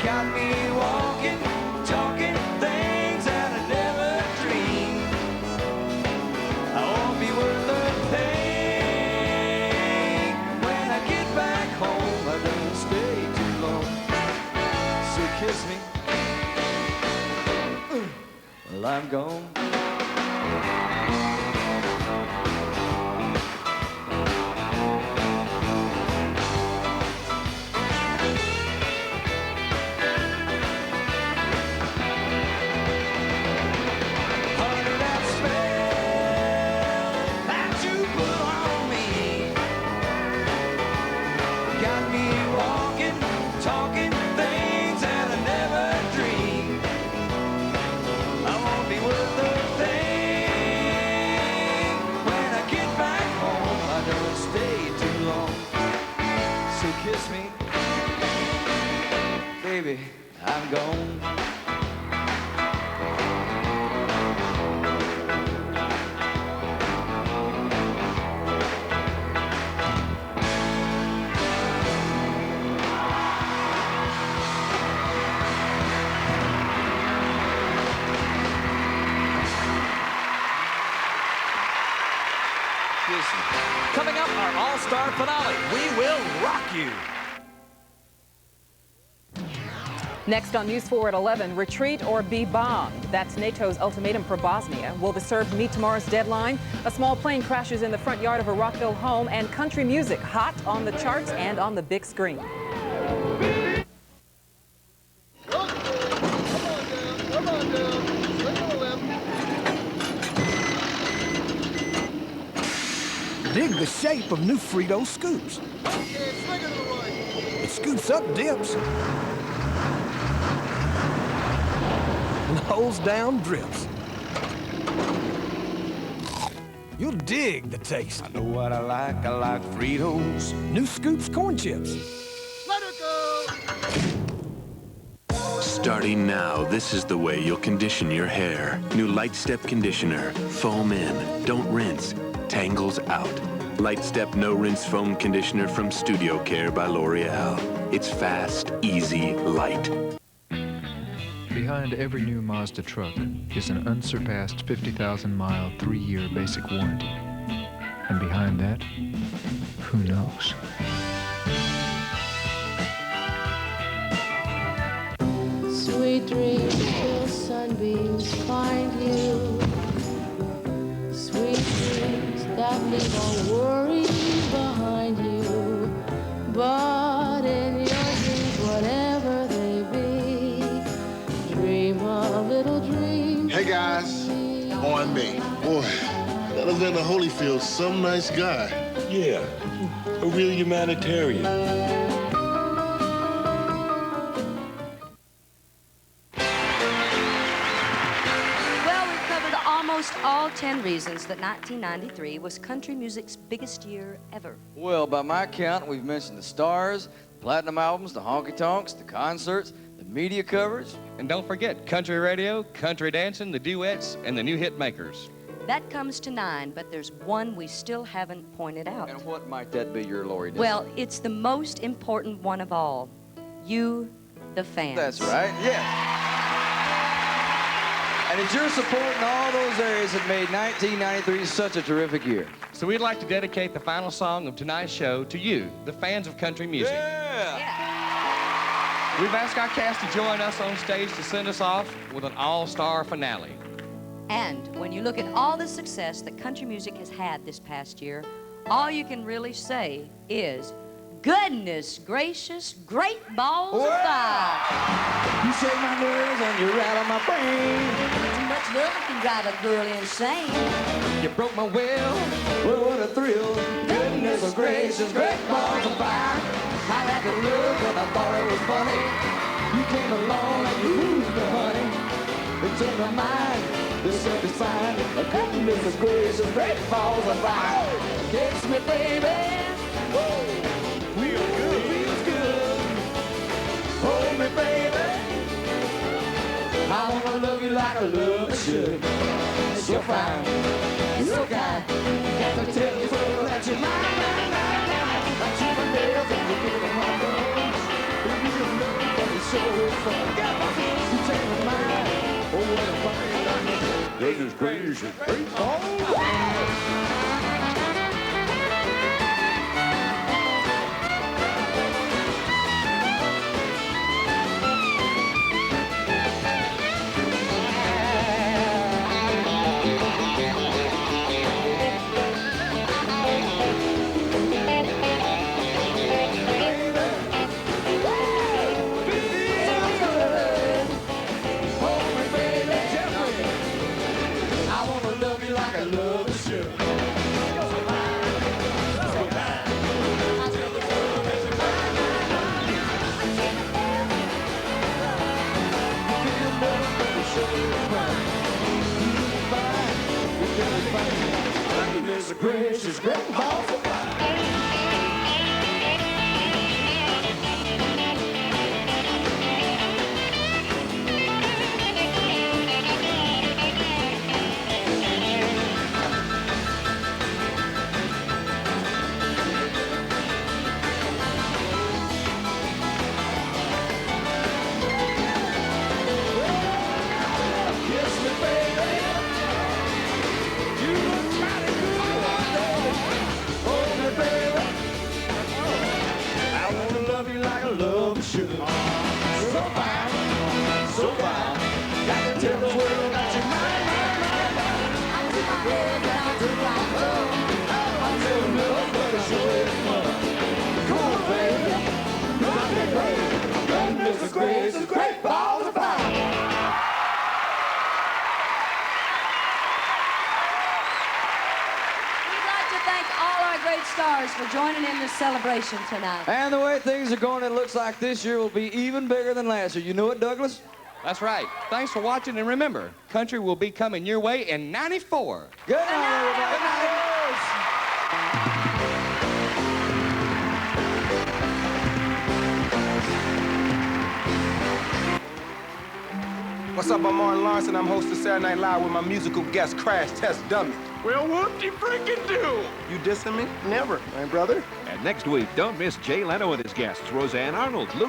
got me walking, talking things that I never dreamed. I won't be worth a thing when I and gone. Coming up, our all-star finale. We will rock you. Next on News 4 at 11, retreat or be bombed. That's NATO's ultimatum for Bosnia. Will the Serbs meet tomorrow's deadline? A small plane crashes in the front yard of a Rockville home, and country music hot on the charts and on the big screen. Dig the shape of new Frito scoops. It scoops up dips. And holds down drips. You'll dig the taste. I know what I like Fritos. New Scoops corn chips. Let her go! Starting now, this is the way you'll condition your hair. New Light Step Conditioner. Foam in. Don't rinse. Tangles out. Light Step No Rinse Foam Conditioner from Studio Care by L'Oreal. It's fast, easy, light. Behind every new Mazda truck is an unsurpassed 50,000-mile, 3-year basic warranty. And behind that, who knows? Sweet dreams till sunbeams find you. Sweet dreams that leave all worries behind you. But in your dreams, whatever they be, dream a little dream. Hey guys, on me. Boy, Alexander Holyfield's some nice guy. Yeah, a real humanitarian. Almost all 10 reasons that 1993 was country music's biggest year ever. Well, by my count, we've mentioned the stars, platinum albums, the honky-tonks, the concerts, the media coverage. And don't forget country radio, country dancing, the duets, and the new hit makers. That comes to 9, but there's one we still haven't pointed out. And what might that be, your Lori? Well, it's the most important one of all. You, the fans. That's right, yeah. And it's your support in all those areas that made 1993 such a terrific year. So we'd like to dedicate the final song of tonight's show to you, the fans of country music. Yeah! We've asked our cast to join us on stage to send us off with an all-star finale. And when you look at all the success that country music has had this past year, all you can really say is, goodness gracious, great balls of fire. You shake my nerves and you rattle my brain. Too much love can drive a girl insane. You broke my will. Well, what a thrill. Goodness gracious, great balls of fire. I had to look and I thought it was funny. You came along and you moved me, honey. It took my mind, this self-defined. Goodness gracious, great balls of fire. Kiss me, baby. Woo. Feels good. Hold me, baby. I wanna love you like I love you should. You're fine, you're so kind. Got to tell you so that you're mine. I keep my nails and you give them my gun. If you just love me, then it's so fun. You take my mind. Oh, what a fun. Goodness gracious, great. Oh, love you like little love and sugar. So fine, so fine. Got to tell the world that you're mine, mine, mine, mine. I took my head down to my love. I'm so in love, but it sure is fun. Come on, baby. Rock me, baby. Goodness gracious, great balls of fire. Great stars for joining in this celebration tonight. And the way things are going, it looks like this year will be even bigger than last year. You know it, Douglas? That's right. Thanks for watching, and remember, country will be coming your way in '94. Good night, everybody. Good night. What's up, I'm Martin Lawrence, and I'm hosting Saturday Night Live with my musical guest, Crash Test Dummy. Well, whoop-de-freaking-do! You dissing me? Never, my brother. And next week, don't miss Jay Leno and his guests, Roseanne Arnold, Luke